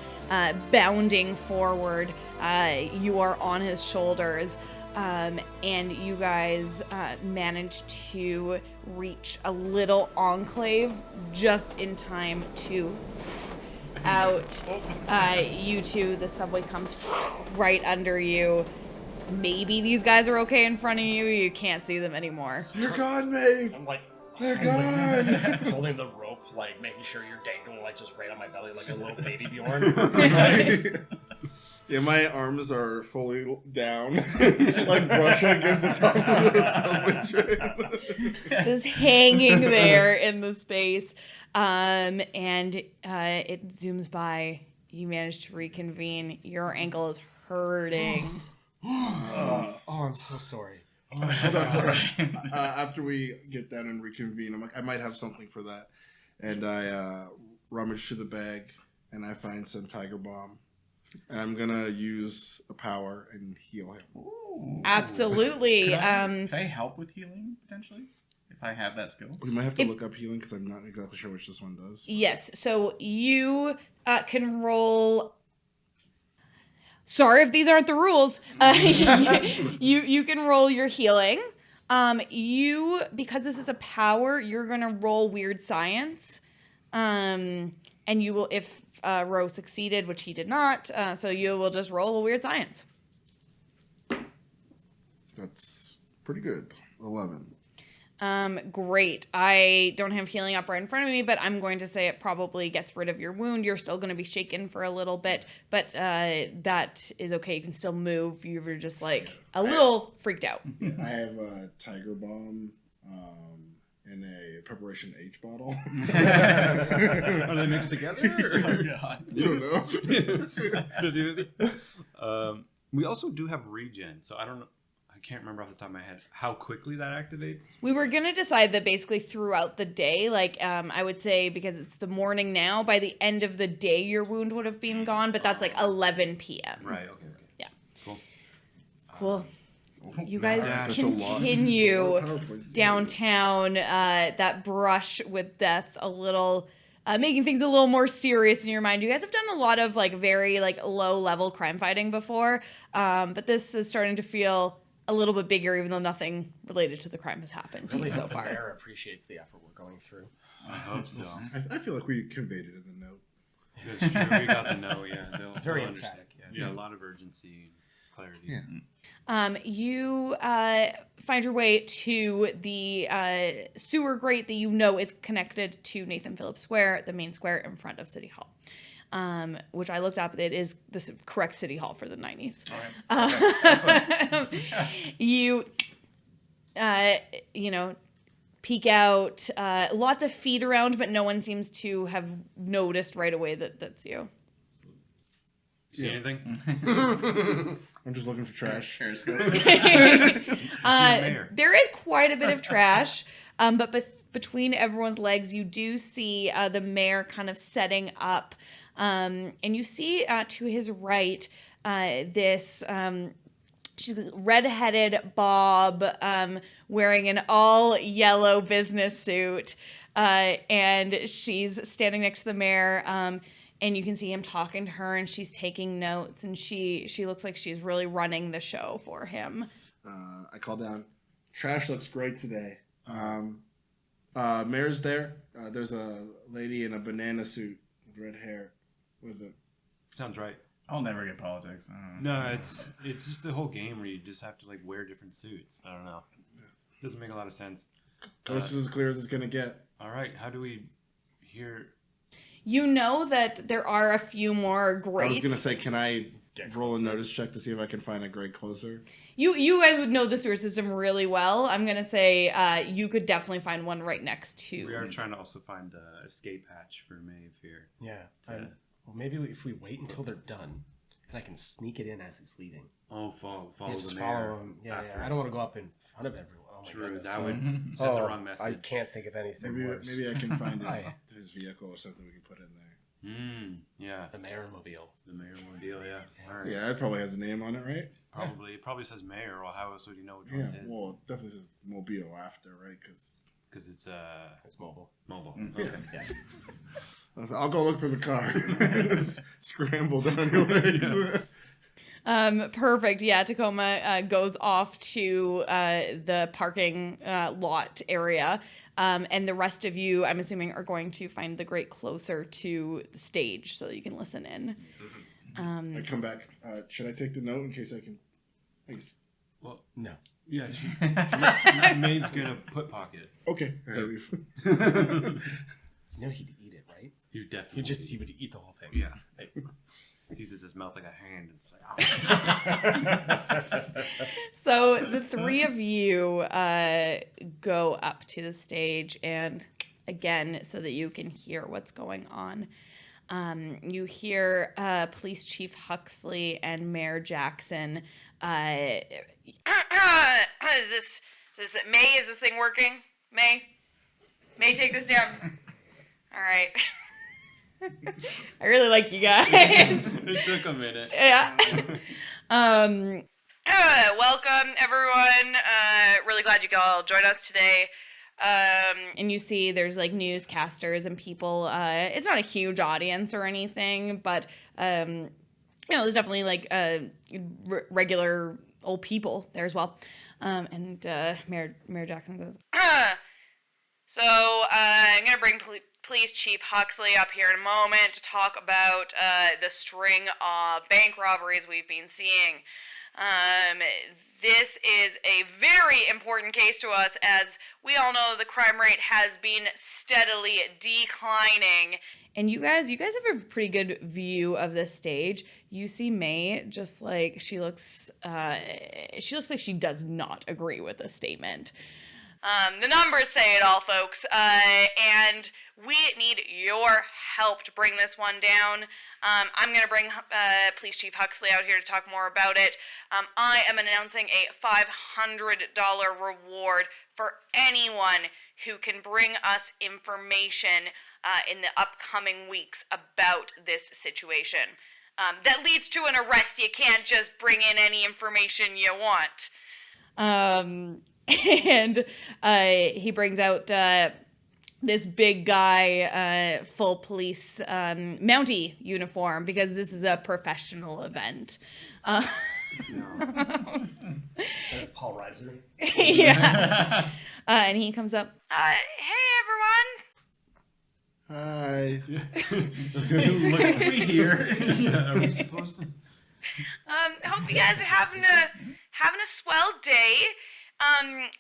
bounding forward. You are on his shoulders. and you guys manage to reach a little enclave just in time to out. You two, the subway comes right under you. Maybe these guys are okay in front of you. You can't see them anymore. They're gone, Maeve. I'm like, They're gone. holding the rope, like making sure you're dangling like just right on my belly like a little baby Bjorn. Yeah, my arms are fully down, like brushing against the top of the subway train. Just hanging there in the space. And it zooms by. You manage to reconvene. Your ankle is hurting. Oh, I'm so sorry. That's all right. After we get down and reconvene, I'm like, I might have something for that. And I rummage through the bag, and I find some Tiger Balm. And I'm going to use a power and heal him. Ooh. Absolutely. Could I help with healing, potentially? If I have that skill? We might have to look up healing, because I'm not exactly sure which this one does. Yes. So you can roll... Sorry if these aren't the rules. You can roll your healing. Because this is a power, you're gonna roll weird science. And you will, if Ro succeeded, which he did not, so you will just roll a weird science. That's pretty good. 11. Great. I don't have healing up right in front of me, but I'm going to say it probably gets rid of your wound. You're still going to be shaken for a little bit, but that is okay. You can still move. You were just like a little freaked out. Yeah, I have a Tiger Balm in a Preparation H bottle. Are they mixed together? Oh, God. You don't know. We also do have regen, so I don't know. I can't remember off the top of my head how quickly that activates. We were going to decide that basically throughout the day, like I would say because it's the morning now, by the end of the day your wound would have been gone, but that's like 11 p.m. Right, okay. Yeah. Cool. Cool. You guys That's a lot. continue It's a lot of power places. downtown, that brush with death a little, making things a little more serious in your mind. You guys have done a lot of like very like low level crime fighting before, but this is starting to feel a little bit bigger, even though nothing related to the crime has happened to Really you so hope the far. mayor appreciates the effort we're going through. I hope so. I feel like we conveyed it in the note. It's true. We got to know, yeah. Very they'll emphatic, understand. Yeah, a lot of urgency and clarity. Yeah. You find your way to the sewer grate that you know is connected to Nathan Phillips Square, the main square in front of City Hall. Which I looked up. It is the correct City Hall for the 90s. You peek out. Lots of feet around, but no one seems to have noticed right away that that's you. See anything? I'm just looking for trash. mayor. There is quite a bit of trash, but between everyone's legs, you do see the mayor kind of setting up. And you see to his right this red-headed Bob wearing an all-yellow business suit, and she's standing next to the mayor, and you can see him talking to her, and she's taking notes, and she looks like she's really running the show for him. I call down, trash looks great today. Mayor's there. There's a lady in a banana suit with red hair. What is it? Sounds right. I'll never get politics. I don't know. No, it's just a whole game where you just have to like wear different suits. I don't know. Doesn't make a lot of sense. This is as clear as it's gonna get. All right, how do we hear? You know that there are a few more grates. I was gonna say, can I roll a notice check to see if I can find a grate closer? You guys would know the sewer system really well. I'm gonna say you could definitely find one right next to. We are trying to also find a escape hatch for Maeve here. Yeah. Well, maybe if we wait until they're done, and I can sneak it in as he's leaving. Oh, follow Just the follow mayor. him. Yeah, after. I don't want to go up in front of everyone. Oh my True, goodness. that would send the wrong message. I can't think of anything worse. Maybe I can find his vehicle or something we can put in there. Yeah. The mayor mobile. The mayor mobile, yeah. All right. Yeah, it probably has a name on it, right? Probably. It probably says mayor, or how else would you know which Yeah, one's his? well, it definitely says mobile after, right? Because it's mobile. mobile. Yeah. Okay. Yeah. I'll go look for the car. Scramble down your legs. Perfect. Yeah, Tacoma goes off to the parking lot area. And the rest of you, I'm assuming, are going to find the grate closer to the stage so that you can listen in. I come back. Should I take the note in case I can? Well, No. yeah, Maeve's gonna put pocket it. Okay. I leave. No, he'd eat it, right? You definitely. He would eat the whole thing. Yeah. He uses his mouth like a hand. And it's like, So the three of you go up to the stage, and again, so that you can hear what's going on. You hear Police Chief Huxley and Mayor Jackson. Is this May? Is this thing working? May, take this down. All right. I really like you guys. it took a minute. Yeah. Welcome, everyone. Really glad you could all join us today. And you see there's like newscasters and people. It's not a huge audience or anything, but there's definitely like regular old people there as well. And Mayor Jackson goes, so I'm going to bring Police Chief Huxley up here in a moment to talk about the string of bank robberies we've been seeing. This is a very important case to us, as we all know the crime rate has been steadily declining. And you guys have a pretty good view of this stage. You see May just like she looks like she does not agree with this statement. The numbers say it all, folks, and we need your help to bring this one down. I'm going to bring Police Chief Huxley out here to talk more about it. I am announcing a $500 reward for anyone who can bring us information in the upcoming weeks about this situation. That leads to an arrest. You can't just bring in any information you want. And he brings out this big guy, full police Mountie uniform, because this is a professional event. That's Paul Reiser. Yeah. And he comes up. Hey, everyone. Hi. Look at me here. yeah, are we supposed to? Hope you guys are having a swell day.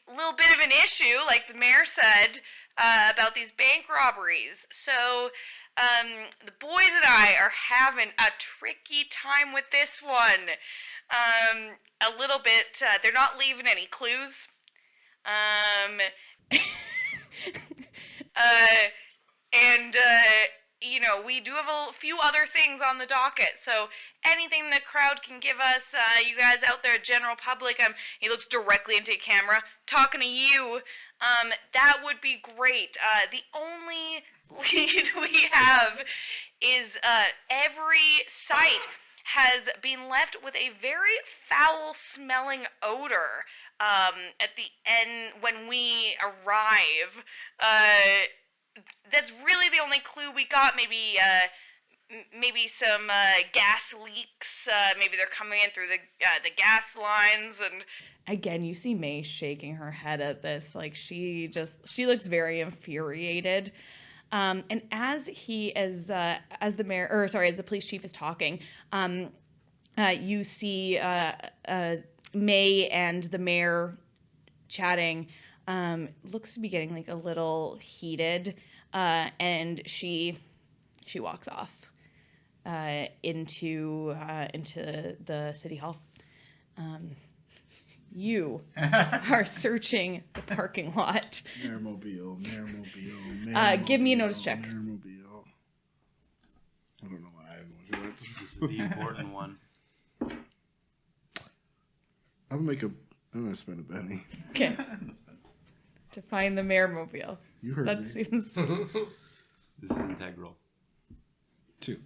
Little bit of an issue, like the mayor said, about these bank robberies. So, the boys and I are having a tricky time with this one. A little bit, they're not leaving any clues. We do have a few other things on the docket, so anything the crowd can give us, you guys out there, general public, he looks directly into the camera, talking to you, that would be great. The only lead we have is every site has been left with a very foul-smelling odor at the end when we arrive. That's really the only clue we got. Maybe some gas leaks. Maybe they're coming in through the gas lines. And again, you see May shaking her head at this. Like she looks very infuriated. And as the police chief is talking, you see May and the mayor chatting. Looks to be getting like a little heated, and she walks off into the city hall. You are searching the parking lot. Mayormobile. Give me a notice check. Mayormobile. I don't know why I want to do This is the important one. I'm gonna spend a penny. Okay. To find the mayormobile. You heard That me. seems. This is integral. 2.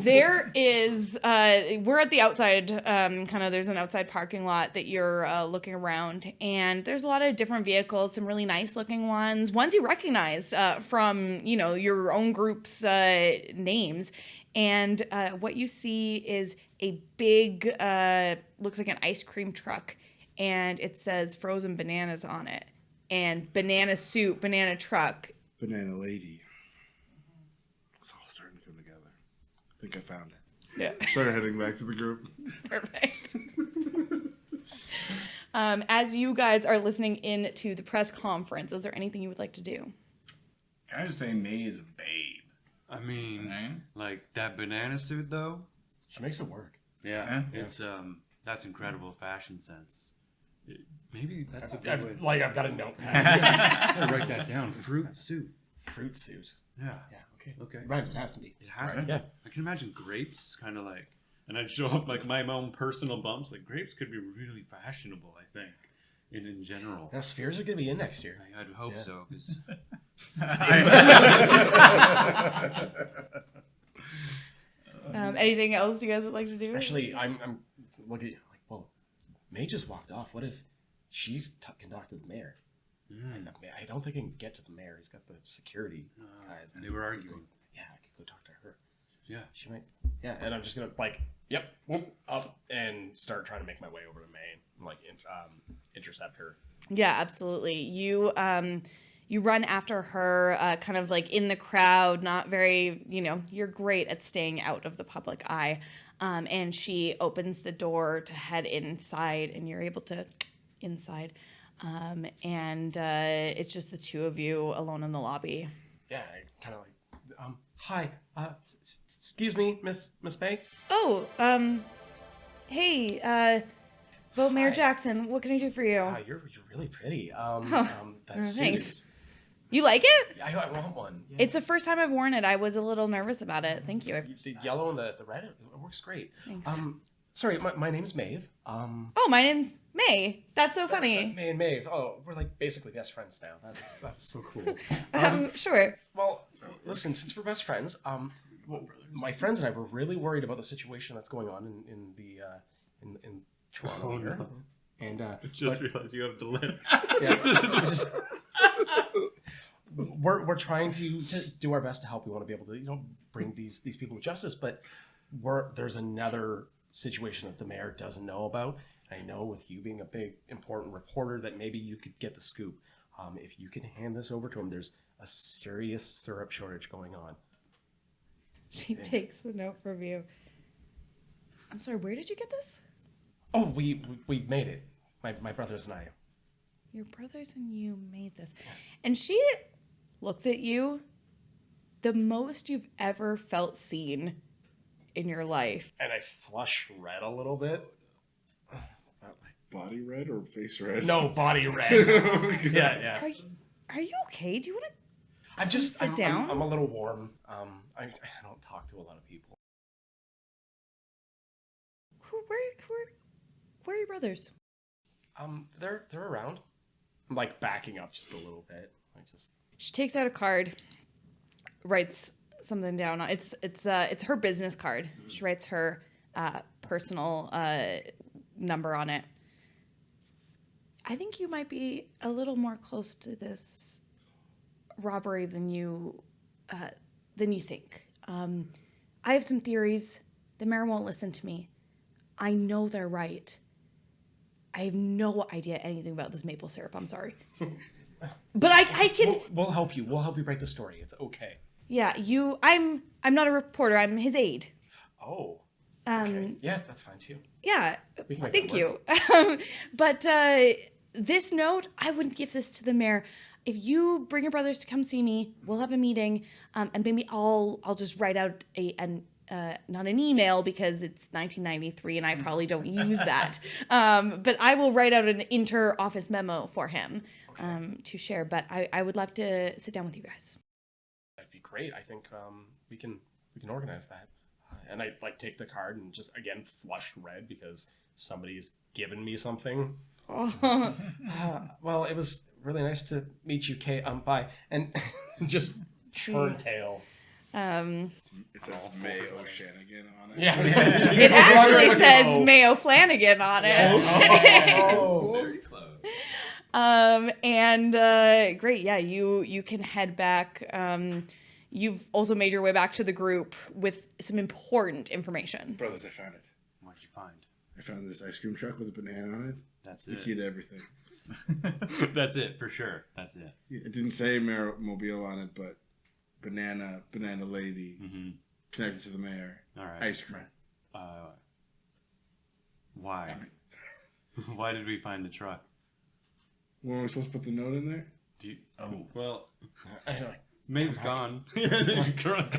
There is, we're at the outside, there's an outside parking lot that you're looking around, and there's a lot of different vehicles, some really nice looking ones you recognize from, your own group's names. And what you see is a big, looks like an ice cream truck, and it says frozen bananas on it. And banana soup, banana truck. Banana lady. It's all starting to come together. I think I found it. Yeah. Started heading back to the group. Perfect. As you guys are listening in to the press conference, is there anything you would like to do? Can I just say May is a babe? I mean, Right? like that banana suit though. She makes it work. Yeah, Yeah. it's that's incredible fashion sense. Maybe that's a I've, good way. like I've got a notepad. I'll write that down. Fruit suit. Fruit suit. Yeah. Yeah. Okay. Okay. Right. It has to be. It has Right. to. Yeah. I can imagine grapes, kind of like, and I'd show up like my own personal bumps. Like grapes could be really fashionable. I think, in general. Now spheres are gonna be in next year. I'd hope Yeah. so. 'Cause Anything else you guys would like to do? Actually, I'm looking like, well, May just walked off. What if she can talk to the mayor? I don't think I can get to the mayor. He's got the security guys. they were arguing. Yeah, I could go talk to her. Yeah. She might. Yeah, and I'm just gonna whoop, up and start trying to make my way over to May, and, like intercept her. Yeah, absolutely. You run after her, kind of like in the crowd, not very, you're great at staying out of the public eye. And she opens the door to head inside, and you're able to inside. And it's just the two of you alone in the lobby. Yeah, I kind of like, hi, excuse me, Miss May. Oh, hey, Vote Mayor Hi. Jackson, what can I do for you? You're really pretty. That's thanks. You like it? I want one. Yeah. It's the first time I've worn it. I was a little nervous about it. Thank you. The yellow and the red. It works great. Thanks. Sorry, my name's Maeve. Oh, my name's May. That's so funny. May and Maeve. Oh, we're like basically best friends now. That's so cool. Sure. Well, listen, since we're best friends, well, my friends and I were really worried about the situation that's going on in Toronto here. And Just realized you have to let. yeah, we're trying to do our best to help. We want to be able to bring these people to justice, but there's another situation that the mayor doesn't know about. I know with you being a big important reporter that maybe you could get the scoop. If you can hand this over to him, there's a serious syrup shortage going on. She takes the note from you. I'm sorry, where did you get this? Oh, we made it. My brothers and I. Your brothers and you made this. And she looks at you the most you've ever felt seen in your life. And I flush red a little bit. Body red or face red? No, body red. Okay. Yeah. Are you okay? Do you want to... I'm down? I'm a little warm. I don't talk to a lot of people. Where are your brothers? They're around. I'm like backing up just a little bit. She takes out a card, writes something down. It's her business card. She writes her personal number on it. I think you might be a little more close to this robbery than you think. I have some theories. The mayor won't listen to me. I know they're right. I have no idea anything about this maple syrup. I'm sorry. But I can... We'll help you. We'll help you break the story. It's okay. Yeah, I'm not a reporter. I'm his aide. Oh. Okay. Yeah, that's fine too. Yeah, We can make thank it you. But this note, I wouldn't give this to the mayor. If you bring your brothers to come see me, we'll have a meeting, and maybe I'll just write out not an email because it's 1993 and I probably don't use that. But I will write out an inter-office memo for him to share. But I would love to sit down with you guys. That'd be great. I think we can organize that. And I take the card and just again flush red because somebody's given me something. Well, it was really nice to meet you, Kay. Bye. And just turn tail. It says May O'Shanigan on it. Yeah. It actually says Mayo Flanagan on it. Very close. And great, yeah, you can head back. you've also made your way back to the group with some important information. Brothers, I found it. What'd you find? I found this ice cream truck with a banana on it. That's the it. key to everything. That's it for sure. That's it. It didn't say mayor mobile on it, but banana lady connected to the mayor. All right. Ice cream. Why? Why did we find the truck? Well, we're supposed to put the note in there. Well, Maeve's gone.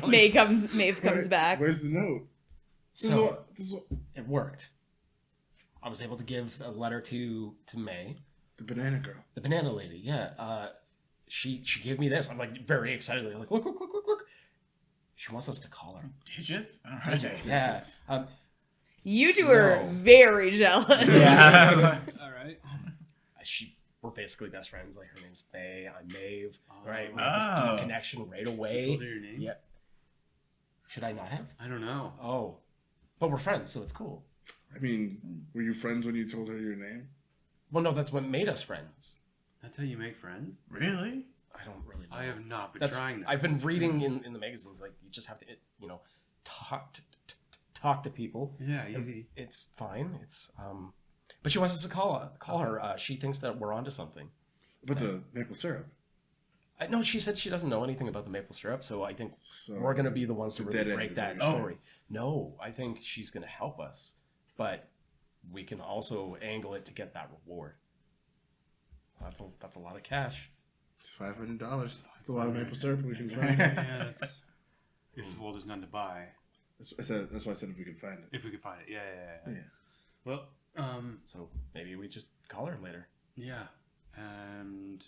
Maeve comes back. Where's the note? So it worked. I was able to give a letter to May, The banana girl. the banana lady. Yeah, she gave me this. I'm like very excited. Like look. She wants us to call her. Digits? All right. Yeah. You two are very jealous. Yeah. All right. We're basically best friends. Like her name's May. I'm Maeve. Right. We have this deep connection right away. You told her your name? Yeah. Should I not have? I don't know. Oh, but we're friends, so it's cool. I mean, were you friends when you told her your name? Well, no, that's what made us friends. That's how you make friends? Really? I don't really know. I have not been trying that. I've been reading in the magazines, like, you just have to, talk to people. Yeah, easy. It's fine. It's, but she wants us to call her. She thinks that we're onto something. But the maple syrup. No, she said she doesn't know anything about the maple syrup, so I think So, we're going to be the ones to it's a really dead break end. that Oh. story. No, I think she's going to help us, but we can also angle it to get that reward. That's a lot of cash. It's $500. It's a lot of maple syrup we can find. Yeah, that's... Well, there's none to buy. That's why I said if we could find it. If we could find it. Yeah. Yeah. Well, So maybe we just call her later. yeah. And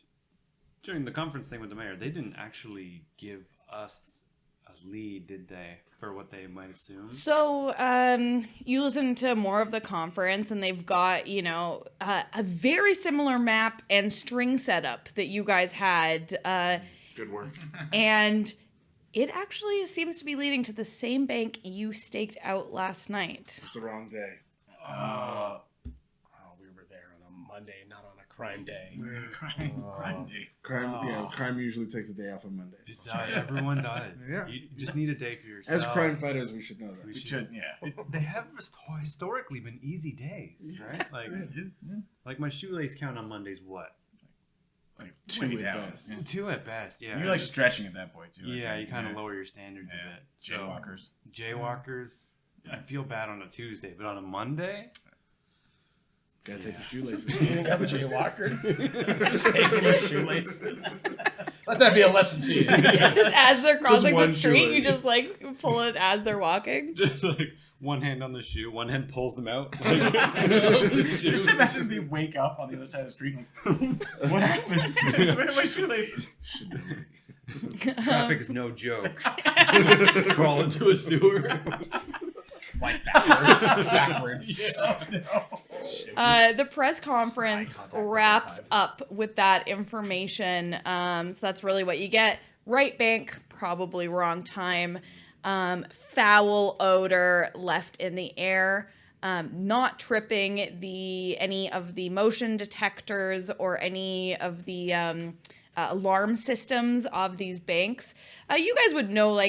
during the conference thing with the mayor, they didn't actually give us a lead, did they, for what they might assume? So, you listen to more of the conference, and they've got, a very similar map and string setup that you guys had. Good work. And it actually seems to be leading to the same bank you staked out last night. It's the wrong day. We were there on a Monday, not on a crime day. Crime usually takes a day off on Mondays. Everyone does. Yeah. You just need a day for yourself. As crime fighters, we should know that. We We should, yeah. They have historically been easy days, right? Like my shoelace count on Mondays, what? Like Two way at down. best. Yeah. 2 at best, yeah. You're like stretching at that point, too. I Yeah, think. you kind of lower your standards Yeah. a bit. Jaywalkers. Jaywalkers, I feel bad on a Tuesday, but on a Monday? Gotta take your shoelaces. Beating up jaywalkers. Taking your shoelaces. Let that be a lesson to you. Just as they're crossing one the street, shoelace. you just pull it as they're walking. Just like one hand on the shoe, one hand pulls them out. Just imagine they wake up on the other side of the street and like, what happened? Where are my shoelaces? Traffic is no joke. Crawl into a sewer. Like backwards. The press conference Eye contact wraps verified. up with that information. So that's really what you get. Right bank, probably wrong time. Foul odor left in the air. Not tripping any of the motion detectors or any of the alarm systems of these banks. You guys would know,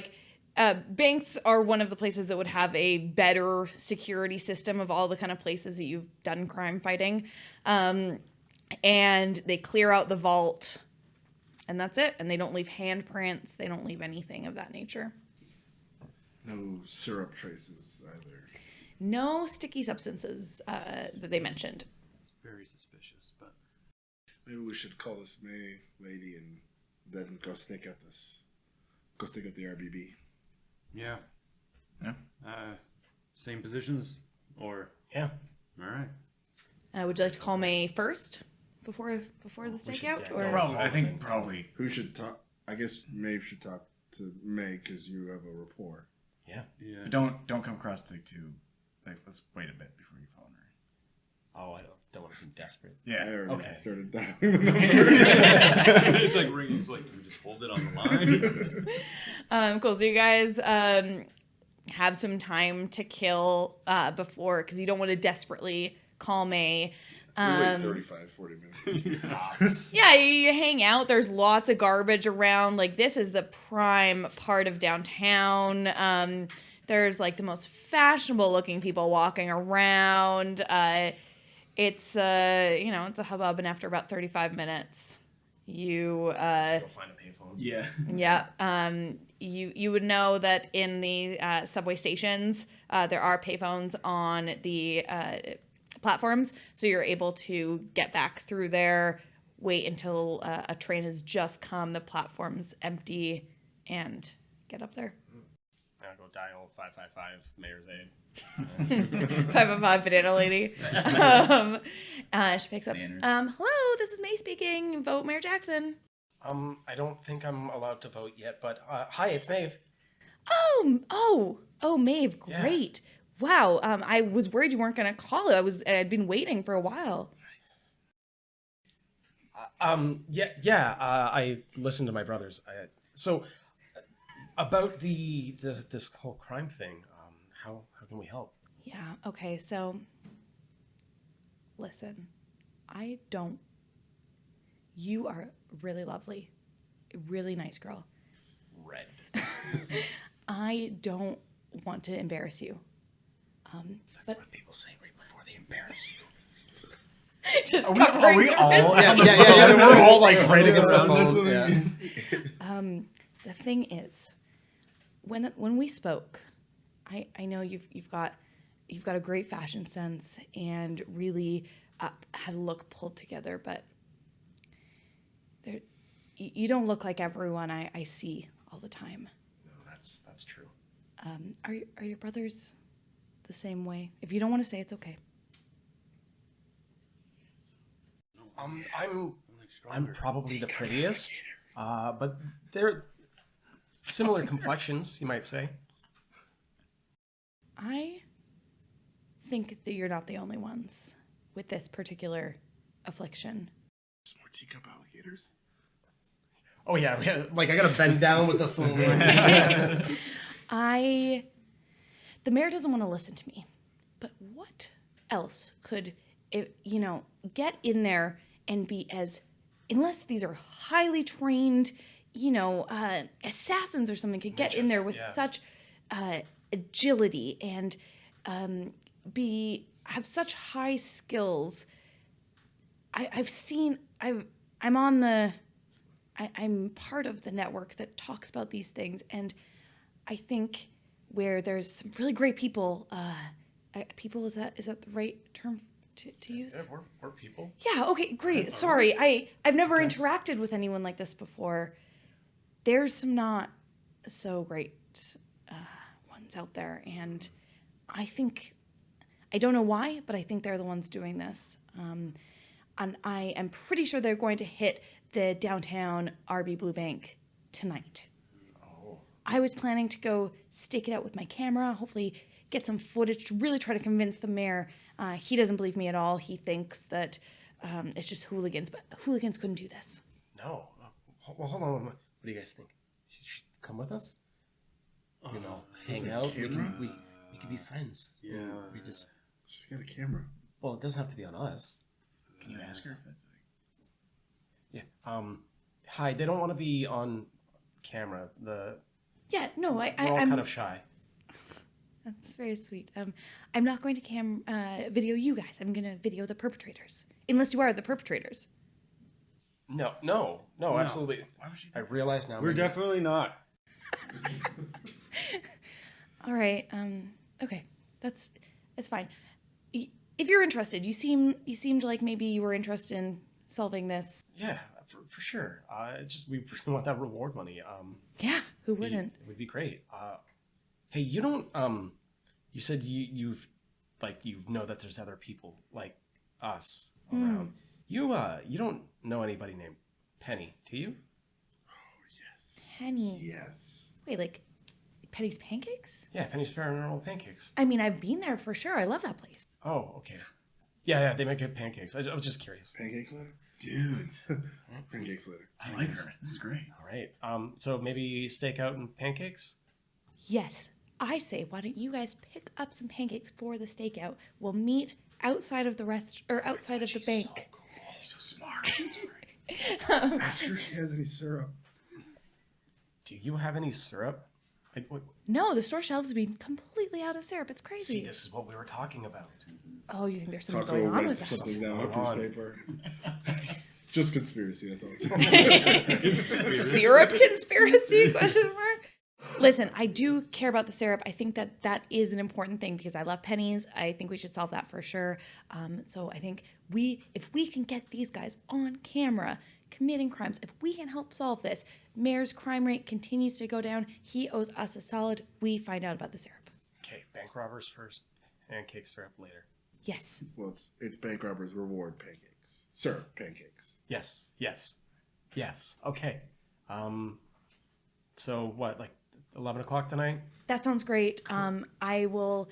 banks are one of the places that would have a better security system of all the kind of places that you've done crime fighting. And they clear out the vault, and that's it. And they don't leave handprints. They don't leave anything of that nature. No syrup traces either. No sticky substances that they mentioned. Very suspicious, but Maybe we should call this May lady and then go stake out the RBB. yeah. Yeah. Same positions, or Yeah. all right. Would you like to call May first before the should stakeout? get Or going. I think probably. Who should talk? I guess Maeve should talk to May because you have a rapport. Yeah. Yeah. Don't come across the two. Let's wait a bit before you phone her. Oh, I don't want to seem desperate. I Yeah. already Okay. started down. It's like ringing. It's like, do we just hold it on the line? cool. So you guys have some time to kill before, because you don't want to desperately call May. We wait 35, 40 minutes. Yeah, you hang out. There's lots of garbage around. Like, this is the prime part of downtown. There's like the most fashionable looking people walking around. It's it's a hubbub, and after about 35 minutes, you Go find a payphone. Yeah. yeah. You would know that in the subway stations, there are payphones on the platforms, so you're able to get back through there, wait until a train has just come, the platform's empty, and get up there. I'll go dial 555 Mayor's Aid. 505 banana lady. She picks up. Banners. Hello, this is May speaking. Vote Mayor Jackson. I don't think I'm allowed to vote yet, but hi, it's Maeve. Oh, Maeve, Yeah. great. Wow, I was worried you weren't going to call it. I'd been waiting for a while. I listened to my brothers. So about this whole crime thing, how can we help? Yeah, okay, so listen, you are really lovely, really nice girl. Red. I don't want to embarrass you. That's what people say right before they embarrass you. Just Are we covering all? Yeah. We're all like right against the phone. Yeah. The thing is, when we spoke, I know you've got a great fashion sense and really had a look pulled together, but you don't look like everyone I see all the time. No, that's true. Are your brothers the same way? If you don't want to say, it's okay. I'm probably the prettiest, but they're similar complexions, you might say. I think that you're not the only ones with this particular affliction. There's more teacup alligators. Oh yeah, like I gotta bend down with the phone. The mayor doesn't want to listen to me, but what else could, get in there and be unless these are highly trained, assassins or something, could get in there with such agility and have such high skills. I'm part of the network that talks about these things, and I think where there's some really great people, is that the right term to use? Yeah, we're people. Yeah, okay, great. Sorry, I've never interacted with anyone like this before. There's some not so great ones out there, and I don't know why, but I think they're the ones doing this. And I am pretty sure they're going to hit the downtown RB Blue Bank tonight. Oh. I was planning to go stake it out with my camera, hopefully get some footage to really try to convince the mayor. He doesn't believe me at all. He thinks that it's just hooligans, but hooligans couldn't do this. No. Well, hold on. What do you guys think? Should come with us? Hang out. We can be friends. Yeah. We just. She's got a camera. Well, it doesn't have to be on us. Can you ask her if that's Yeah. Hi. They don't want to be on camera. Yeah, no, We're all I'm kind of shy. That's very sweet. I'm not going to video you guys. I'm going to video the perpetrators. Unless you are the perpetrators. No, absolutely. Why would you? I realize now. We're definitely not. All right. Okay. That's fine. If you're interested, you seemed like maybe you were interested in solving this. Yeah, for sure. We really want that reward money. Yeah, who wouldn't? It would be great. Hey, you don't. You said you know that there's other people like us around. You don't know anybody named Penny, do you? Yes. Penny. Yes. Wait, like Penny's Pancakes? Yeah, Penny's Paranormal Pancakes. I mean, I've been there for sure. I love that place. Oh, okay. Yeah, they make good pancakes. I was just curious. Pancakes later? Dudes, Pancakes later. I like her. This is great. All right. So maybe stakeout and pancakes? Yes. I say, why don't you guys pick up some pancakes for the stakeout? We'll meet outside of the outside of the bank. He's so smart. Ask her if she has any syrup. Do you have any syrup? No, the store shelves be completely out of syrup. It's See, crazy. this is what we were talking about. Oh, you think there's something Taco going will on write with that? something down on a piece Hold of on. paper. Just conspiracy, that's all it's Syrup conspiracy? Question mark. Listen, I do care about the syrup. I think that is an important thing because I love pennies. I think we should solve that for sure. So I think if we can get these guys on camera committing crimes, if we can help solve this, Mayor's crime rate continues to go down. He owes us a solid. We find out about the syrup. Okay, bank robbers first, pancake syrup later. Yes. Well, it's bank robbers reward pancakes. Syrup pancakes. Yes. Okay. So what, like 11 o'clock tonight? That sounds great. I will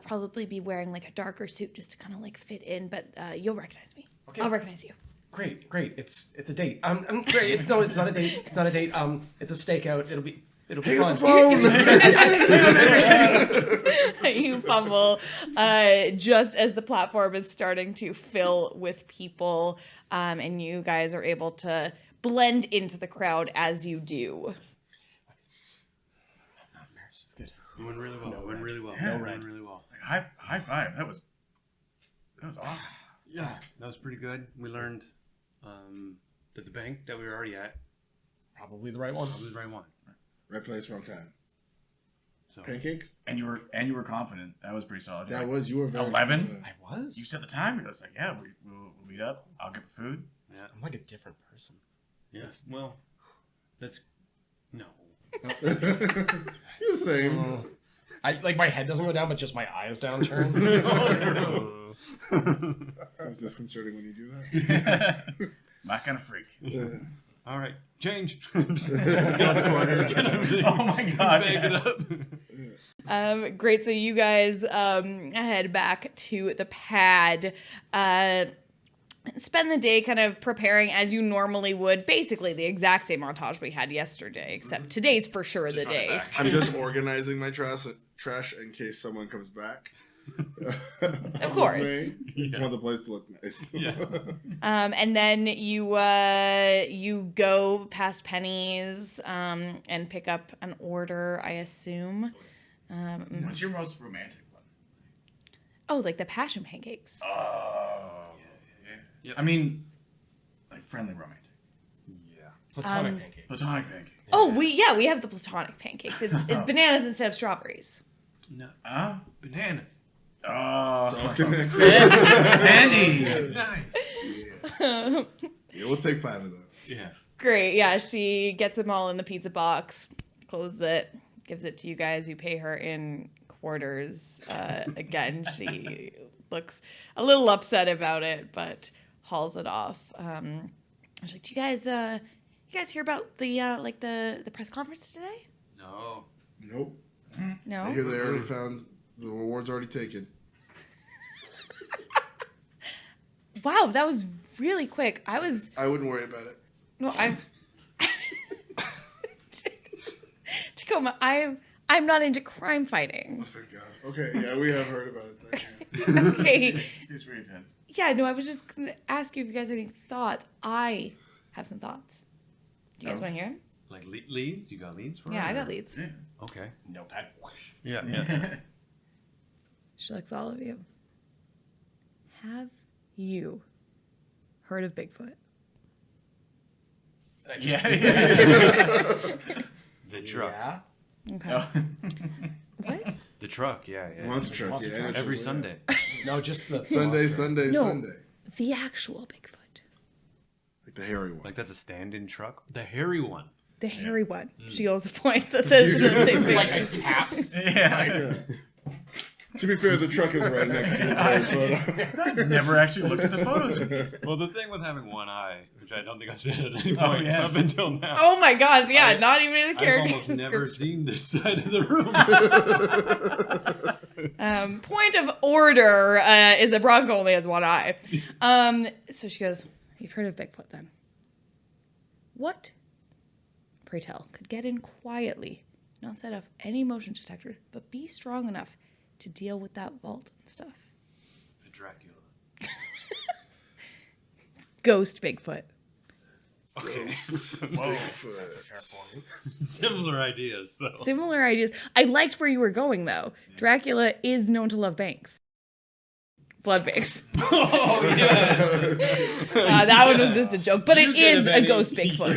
probably be wearing like a darker suit just to kind of like fit in, but you'll recognize me. Okay. I'll recognize you. Great. It's a date. I'm sorry. No, it's not a date. It's not a date. It's a stakeout. It'll be fun. You fumble just as the platform is starting to fill with people, and you guys are able to blend into the crowd as you do. It's good. It went really well. No It went red. really well. Yeah. It went really well. Like, high five. That was awesome. Yeah, that was pretty good. We learned that the bank that we were already at Probably the right one. was the right one. Right place, wrong time. So Pancakes? And you were confident. That was pretty solid. That was, you were very 11? confident. I was. You set the time. I was like, yeah, we'll meet up. I'll get the food. yeah, I'm like a different person. yeah. Well, that's no. You're the same. I like my head doesn't go down, but just my eyes downturn. Sounds disconcerting when you do that. My kind of freak. All right, change. Oh my god. Bag it yes. up. Great. So you guys head back to the pad. Spend the day kind of preparing as you normally would. Basically the exact same montage we had yesterday, except today's for sure the day. I'm just organizing my trash in case someone comes back. Of course. Just want the place to look nice. Yeah. And then you go past Penny's and pick up an order, I assume. What's your most romantic one? Oh, like the passion pancakes. Oh. Yep. I mean, like friendly romantic. Yeah. Platonic pancakes. Platonic pancakes. Oh, we have the platonic pancakes. It's bananas instead of strawberries. No. Bananas. It's Oh. all connected. Candy. Nice. Yeah, we'll take 5 of those. Yeah. Great. Yeah, she gets them all in the pizza box, closes it, gives it to you guys. You pay her in quarters. Again, she looks a little upset about it, but hauls it off. I was like, "Do you guys hear about the press conference today?" No. Nope. No. I hear they already found the reward's already taken. Wow, that was really quick. I wouldn't worry about it. No, Tacoma, I'm not into crime fighting. Oh, thank God. Okay, yeah, we have heard about it. Thank you. Okay. Seems pretty intense. Yeah, no, I was just gonna ask you if you guys had any thoughts. I have some thoughts. Do you guys want to hear them? Like leads? You got leads for Yeah, it, I or- got leads. Yeah. Okay. Notepad. Yeah. Yeah. She likes all of you. Have you heard of Bigfoot? Yeah. The truck. Yeah. Okay. Oh. What? The truck. Yeah. Yeah. Monster truck, Monster yeah. truck. Every yeah. Sunday. No, just the Sunday, monster. Sunday, No. Sunday. The actual Bigfoot. Like the hairy one. Like that's a stand-in truck. The hairy one. The hairy one. She also points at the same Like picture. a tap. Yeah. To be fair, the truck is right next to the photo. Never actually looked at the photos. Well, the thing with having one eye, which I don't think I've said at any Oh, point yeah. up until now. Oh my gosh, yeah, I- not even in the I've character almost never description. seen this side of the room. Point of order is that Bronco only has one eye. So she goes, "You've heard of Bigfoot then? What, pray tell, could get in quietly, not set off any motion detectors, but be strong enough to deal with that vault and stuff?" A Dracula. Ghost Bigfoot. Okay. Bigfoot. Similar ideas, though. Similar ideas. I liked where you were going, though. Dracula is known to love banks. Blood banks. Oh, yes. That one was just a joke, but it You could is have a any- ghost Bigfoot.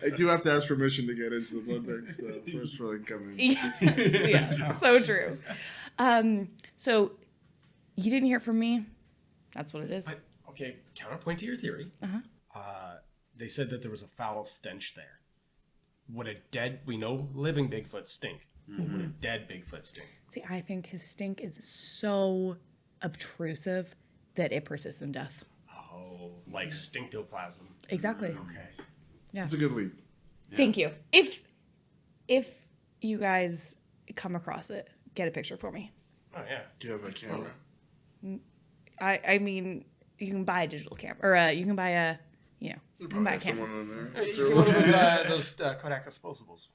I do have to ask permission to get into the blood banks first for like coming. Yeah, so true. So you didn't hear from me. That's what it is. Okay, counterpoint to your theory. They said that there was a foul stench there. We know living Bigfoot stink. But would a dead Bigfoot stink? See, I think his stink is so obtrusive that it persists in death. Oh, like stinctoplasm. Exactly. Okay. It's a good lead. Thank you. If you guys come across it, get a picture for me. Oh, yeah. Do you have a camera? I mean, you can buy a digital camera, or you can buy a, you can buy a camera. Someone on there. You can one of those Kodak disposables.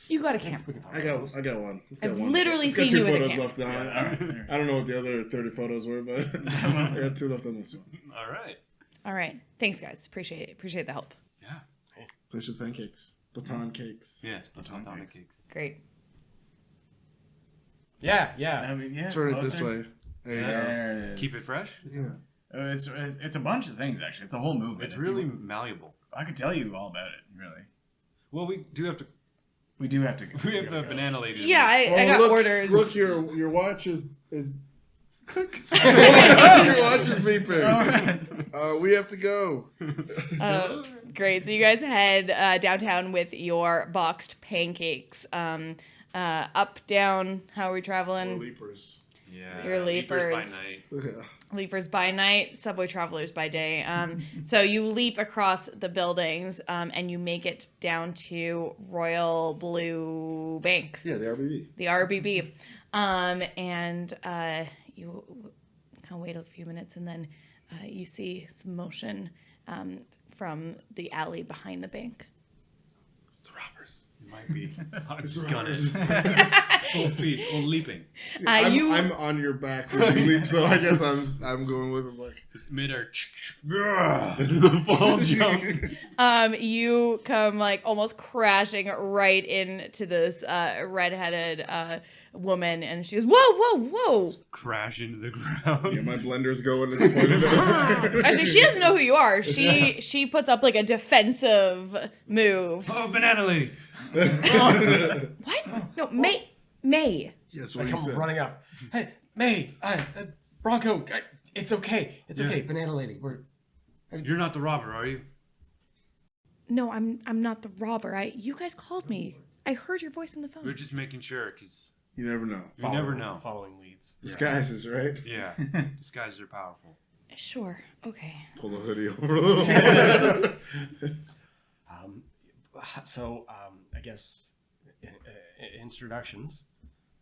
You got a camera. I got one. It's got I've one. literally It's got seen two you with a photos camera. left on it. I don't know what the other 30 photos were, but I got 2 left on this one. All right. All right. Thanks, guys. Appreciate it. Appreciate the help. Yeah. Delicious pancakes. Baton cakes. Yes, platonic cakes. Great. Yeah. I mean, yeah. Turn it closer. this way. There you go. There it is. Keep it fresh. Yeah. It's a bunch of things actually. It's a whole movement. It's If really you- malleable. I could tell you all about it. Really. Well, we do have to. We do have to. We have a banana lady. Yeah, I got look, orders. Look, your watch is your watch is beeping. We have to go. Great. So you guys head downtown with your boxed pancakes. Up, down. How are we traveling? Leapers. Yeah. Your Sleepers leapers. by night. Yeah. Leapers by night, subway travelers by day. So you leap across the buildings and you make it down to Royal Blue Bank, Yeah, the RBB. the RBB. And you kind of wait a few minutes and then you see some motion from the alley behind the bank. It's the robbers. It might be. I'm It's just the gunning. robbers. Full speed. Full leaping. I'm on your back when you leap, so I guess I'm going with it like. This midair. The fall jump. You come like almost crashing right into this redheaded woman, and she goes, "Whoa!" Crash into the ground. Yeah, my blender's going and pointed at her. Actually, she doesn't know who you are. She puts up like a defensive move. Oh, banana lady. What? No, May. Yes, I what you come said. running up. Hey, May, Bronco, it's okay. It's okay, Banana Lady. You're not the robber, are you? No, I'm not the robber. You guys called me. I heard your voice on the phone. We're just making sure, because You never know. you never know. Following leads. Disguises, right? Yeah. Disguises are powerful. Sure. Okay. Pull the hoodie over a little. I guess introductions.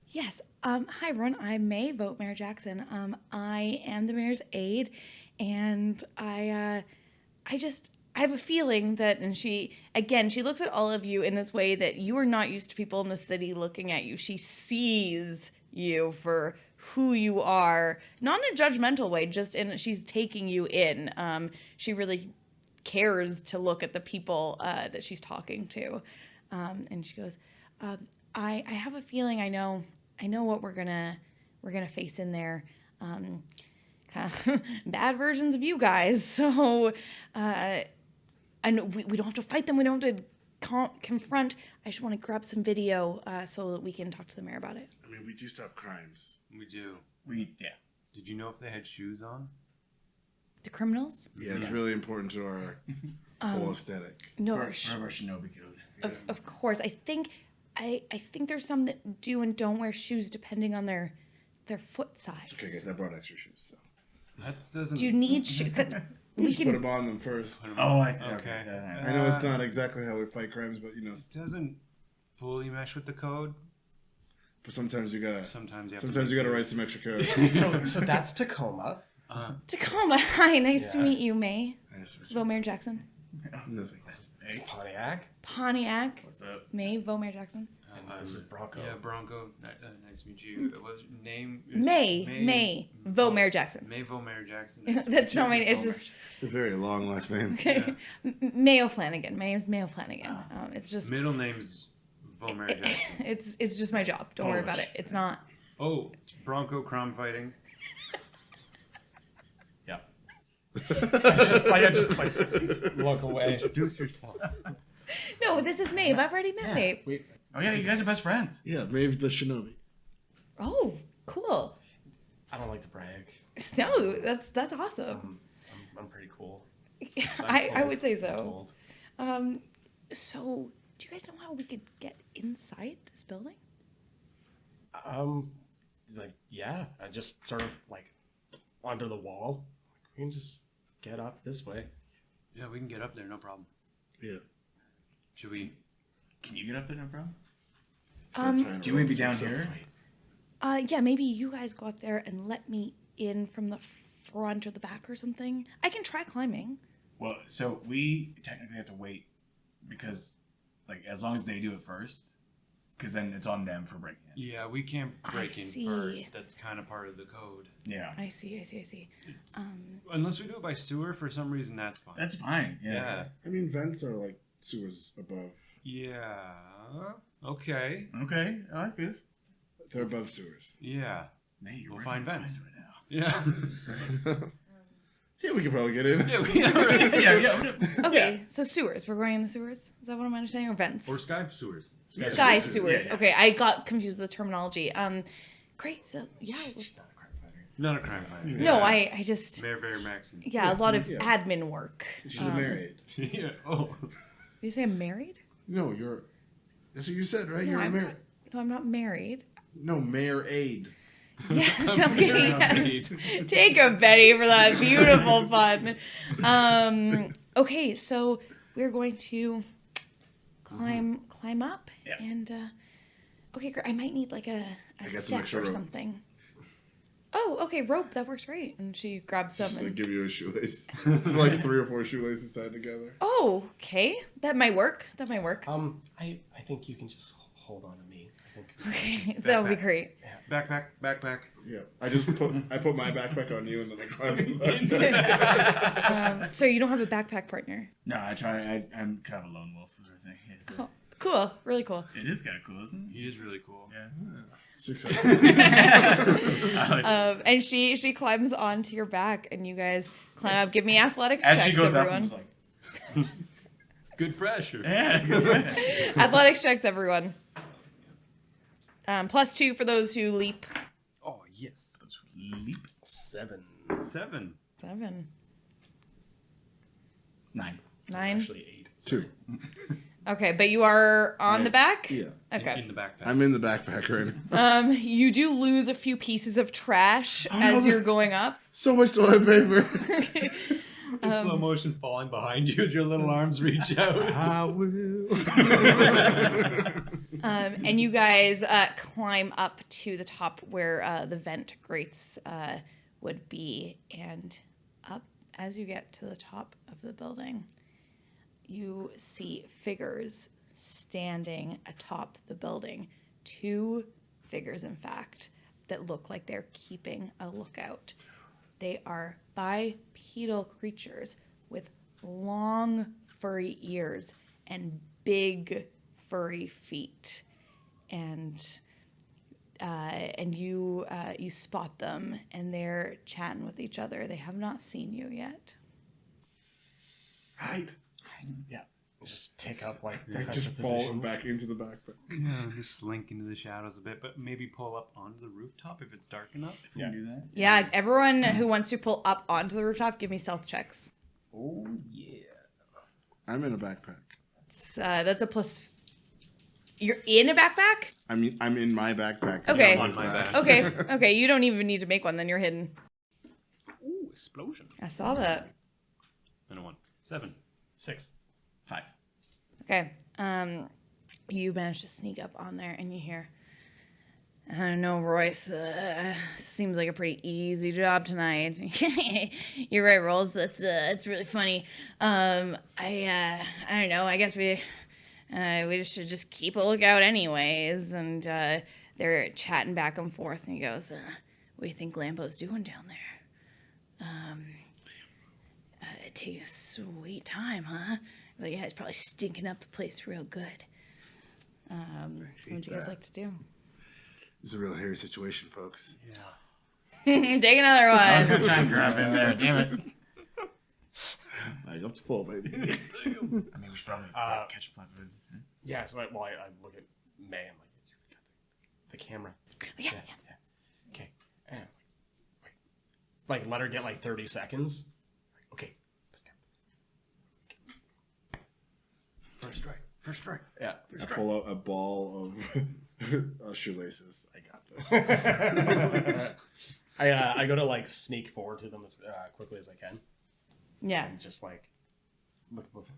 Yes. Hi, everyone. I'm May, vote Mayor Jackson. I am the mayor's aide, and I have a feeling that, and she looks at all of you in this way that you are not used to people in the city looking at you. She sees you for who you are, not in a judgmental way, she's taking you in. She really cares to look at the people that she's talking to. And she goes, I have a feeling I know what we're gonna face in there. Kind of bad versions of you guys. So, and we don't have to fight them. We don't have to confront. I just want to grab some video so that we can talk to the mayor about it. I mean, we do stop crimes. We do. Yeah. Did you know if they had shoes on? The criminals? Yeah, it's really important to our whole aesthetic. No, Or for sure. our Shinobi code. Of course. I think there's some that do and don't wear shoes depending on their foot size. Okay, guys, I brought extra shoes, so That doesn't. Do you need shoes? We just put can. them on them first. Oh, I see. Okay. I know it's not exactly how we fight crimes, but It doesn't fully mesh with the code. but sometimes you gotta. Sometimes you have Sometimes to you make gotta write do. some extra code. So that's Tacoma. Tacoma. Hi, nice to Yeah. meet you, May. Nice to meet you. Vote Mayor Jackson. Nothing. It's Pontiac. Pontiac, What's up? May, Vomare Jackson. And this is Bronco. Yeah, Bronco. Nice to meet you. What was your name? May, Vomare Jackson. May Vomare Jackson. Nice to That's meet not my you. name. It's just It's a very long last name. okay. Mayo Flanagan. My name's Mayo Flanagan. It's just Middle name's Vomare Jackson. it's just my job. Don't worry about it. It's not. Oh, it's Bronco crime fighting. Yeah. I just look away. Introduce yourself. No, this is Maeve. I've already met Maeve. Oh yeah, you guys are best friends. Yeah, Maeve the Shinobi. Oh, cool. I don't like to brag. No, that's awesome. I'm pretty cool. I would say I'm so. told. So do you guys know how we could get inside this building? Like, yeah, I just sort of like onto the wall. We can just get up this way. Yeah, we can get up there, no problem. Yeah. Should we? Can you get up there, no problem? Do you want to be down here? Yeah, maybe you guys go up there and let me in from the front or the back or something. I can try climbing. Well, so we technically have to wait because, like, as long as they do it first, because then it's on them for breaking in. Yeah, we can't break in see. first. That's kind of part of the code. Yeah, I see. Unless we do it by sewer for some reason, that's fine. that's fine. Yeah. Yeah. I mean, vents are like sewers above. Yeah. Okay. Okay, I like this. They're above sewers. Yeah. Man, you're We'll right find vents. right now. Yeah. Yeah, we could probably get in. Yeah. We are. yeah. Okay, so sewers. We're going in the sewers? Is that what I'm understanding? Or vents? Or sky sewers. Sky sewers. Yeah. Okay, I got confused with the terminology. Great. So yeah. Not a crime fighter. No, I just Mayor Maxon. a lot of Yeah. admin work. She's a married. Yeah. Oh. Did you say I'm married? No, you're. That's what you said, right? No, You're I'm married. not, no, I'm not married. No, mayor aide. Yes, okay, yes. Take a Betty for that beautiful pun. Okay, so we're going to climb up, Yeah. and okay, great. I might need like a got some step extra or rope. something. Oh, okay, rope. That works great. And she grabs some. Just like And, give you a shoelace. Like 3 or 4 shoelaces tied together. oh, okay, that might work. That might work. I think you can just hold on to me. I think. Okay, that would be great. Backpack. Yeah. I put my backpack on you and then I climbed in the back. So you don't have a backpack partner? No, I'm kind of a lone wolf sort of thing. It's, Oh, cool. Really cool. it is kind of cool, isn't He is really cool. it? Successful. Yeah. I like this. And she climbs onto your back, and you guys climb up. Give me athletics As checks, she goes everyone. up, I'm just like, Good fresh. yeah, good friend. Athletics checks, everyone. +2 for those who leap. Oh yes. Leap. 7. 7. 7. 9. 9. Actually 8. 2. Okay, but you are on Yeah. the back? Yeah. Okay. In the backpack. I'm in the backpack right now. You do lose a few pieces of trash Oh, as no. you're going up. So much toilet paper. Slow motion falling behind you as your little arms reach out. I will. And you guys climb up to the top where the vent grates would be. And up as you get to the top of the building, you see figures standing atop the building. 2 figures, in fact, that look like they're keeping a lookout. They are bipedal creatures with long, furry ears and big, furry feet. And you spot them, and they're chatting with each other. They have not seen you yet. Right. Yeah. Just take up like Just defensive fall positions. back into the backpack. Yeah, just slink into the shadows a bit, but maybe pull up onto the rooftop if it's dark enough. If we can do that. Yeah, everyone who wants to pull up onto the rooftop, give me stealth checks. Oh yeah. I'm in a backpack. That's a plus. You're in a backpack? I mean, I'm in my backpack. Okay. On my back. Okay, you don't even need to make one, then you're hidden. Ooh, explosion. I saw that. And a 1. 7. 6. 5. Okay, you manage to sneak up on there, and you hear, I don't know, Royce. Seems like a pretty easy job tonight. You're right, Rolls. That's really funny. I don't know. I guess we should just keep a lookout anyways. And they're chatting back and forth, and he goes, "What do you think Lambo's doing down there? Take a sweet time, huh? Like, yeah, he's probably stinking up the place real good. What would you guys like to do?" It's a real hairy situation, folks. Take another I was one. gonna try and grab in there. Damn it. Like up to full, baby. I mean, we should probably catch flat-footed. Yeah, so I look at May. I'm like, you got the camera. Yeah. Okay. And wait. Like, let her get like 30 seconds. Okay. First strike. Yeah. I pull out a ball of shoelaces. I got this. I go to like sneak forward to them as quickly as I can. Yeah. And just like look at both,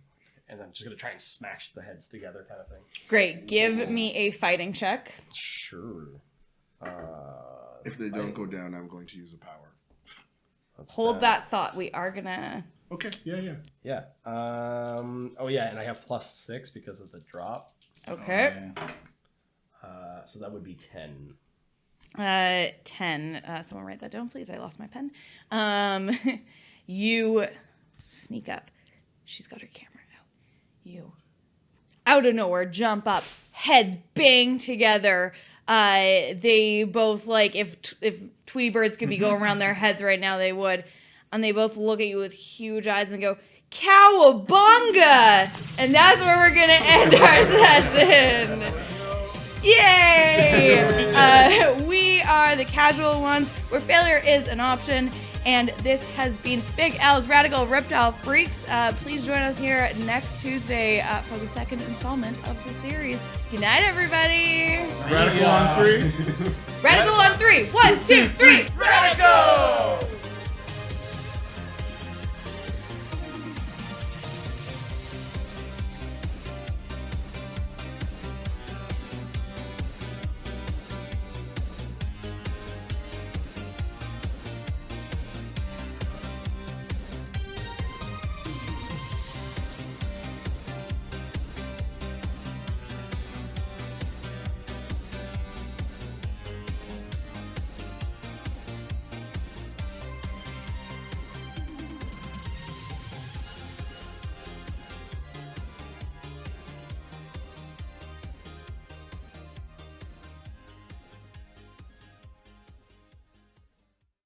and I'm just gonna try and smash the heads together, kind of thing. Great. Give me a fighting check. Sure. If they don't go down, I'm going to use a power. Hold that thought. We are gonna. Okay. Yeah. Yeah. Oh yeah, and I have +6 because of the drop. Okay. So that would be 10. 10. Someone write that down, please. I lost my pen. You sneak up. She's got her camera out. You, out of nowhere, jump up. Heads bang together. They both, like, if Tweety birds could be going around their heads right now, they would. And they both look at you with huge eyes and go, "Cowabunga!" And that's where we're going to end our session. Yay! We are the casual ones, where failure is an option. And this has been Big L's Radical Reptile Freaks. Please join us here next Tuesday for the second installment of the series. Good night, everybody. Radical on 3. Radical on 3. 1, 2, 3. Radical!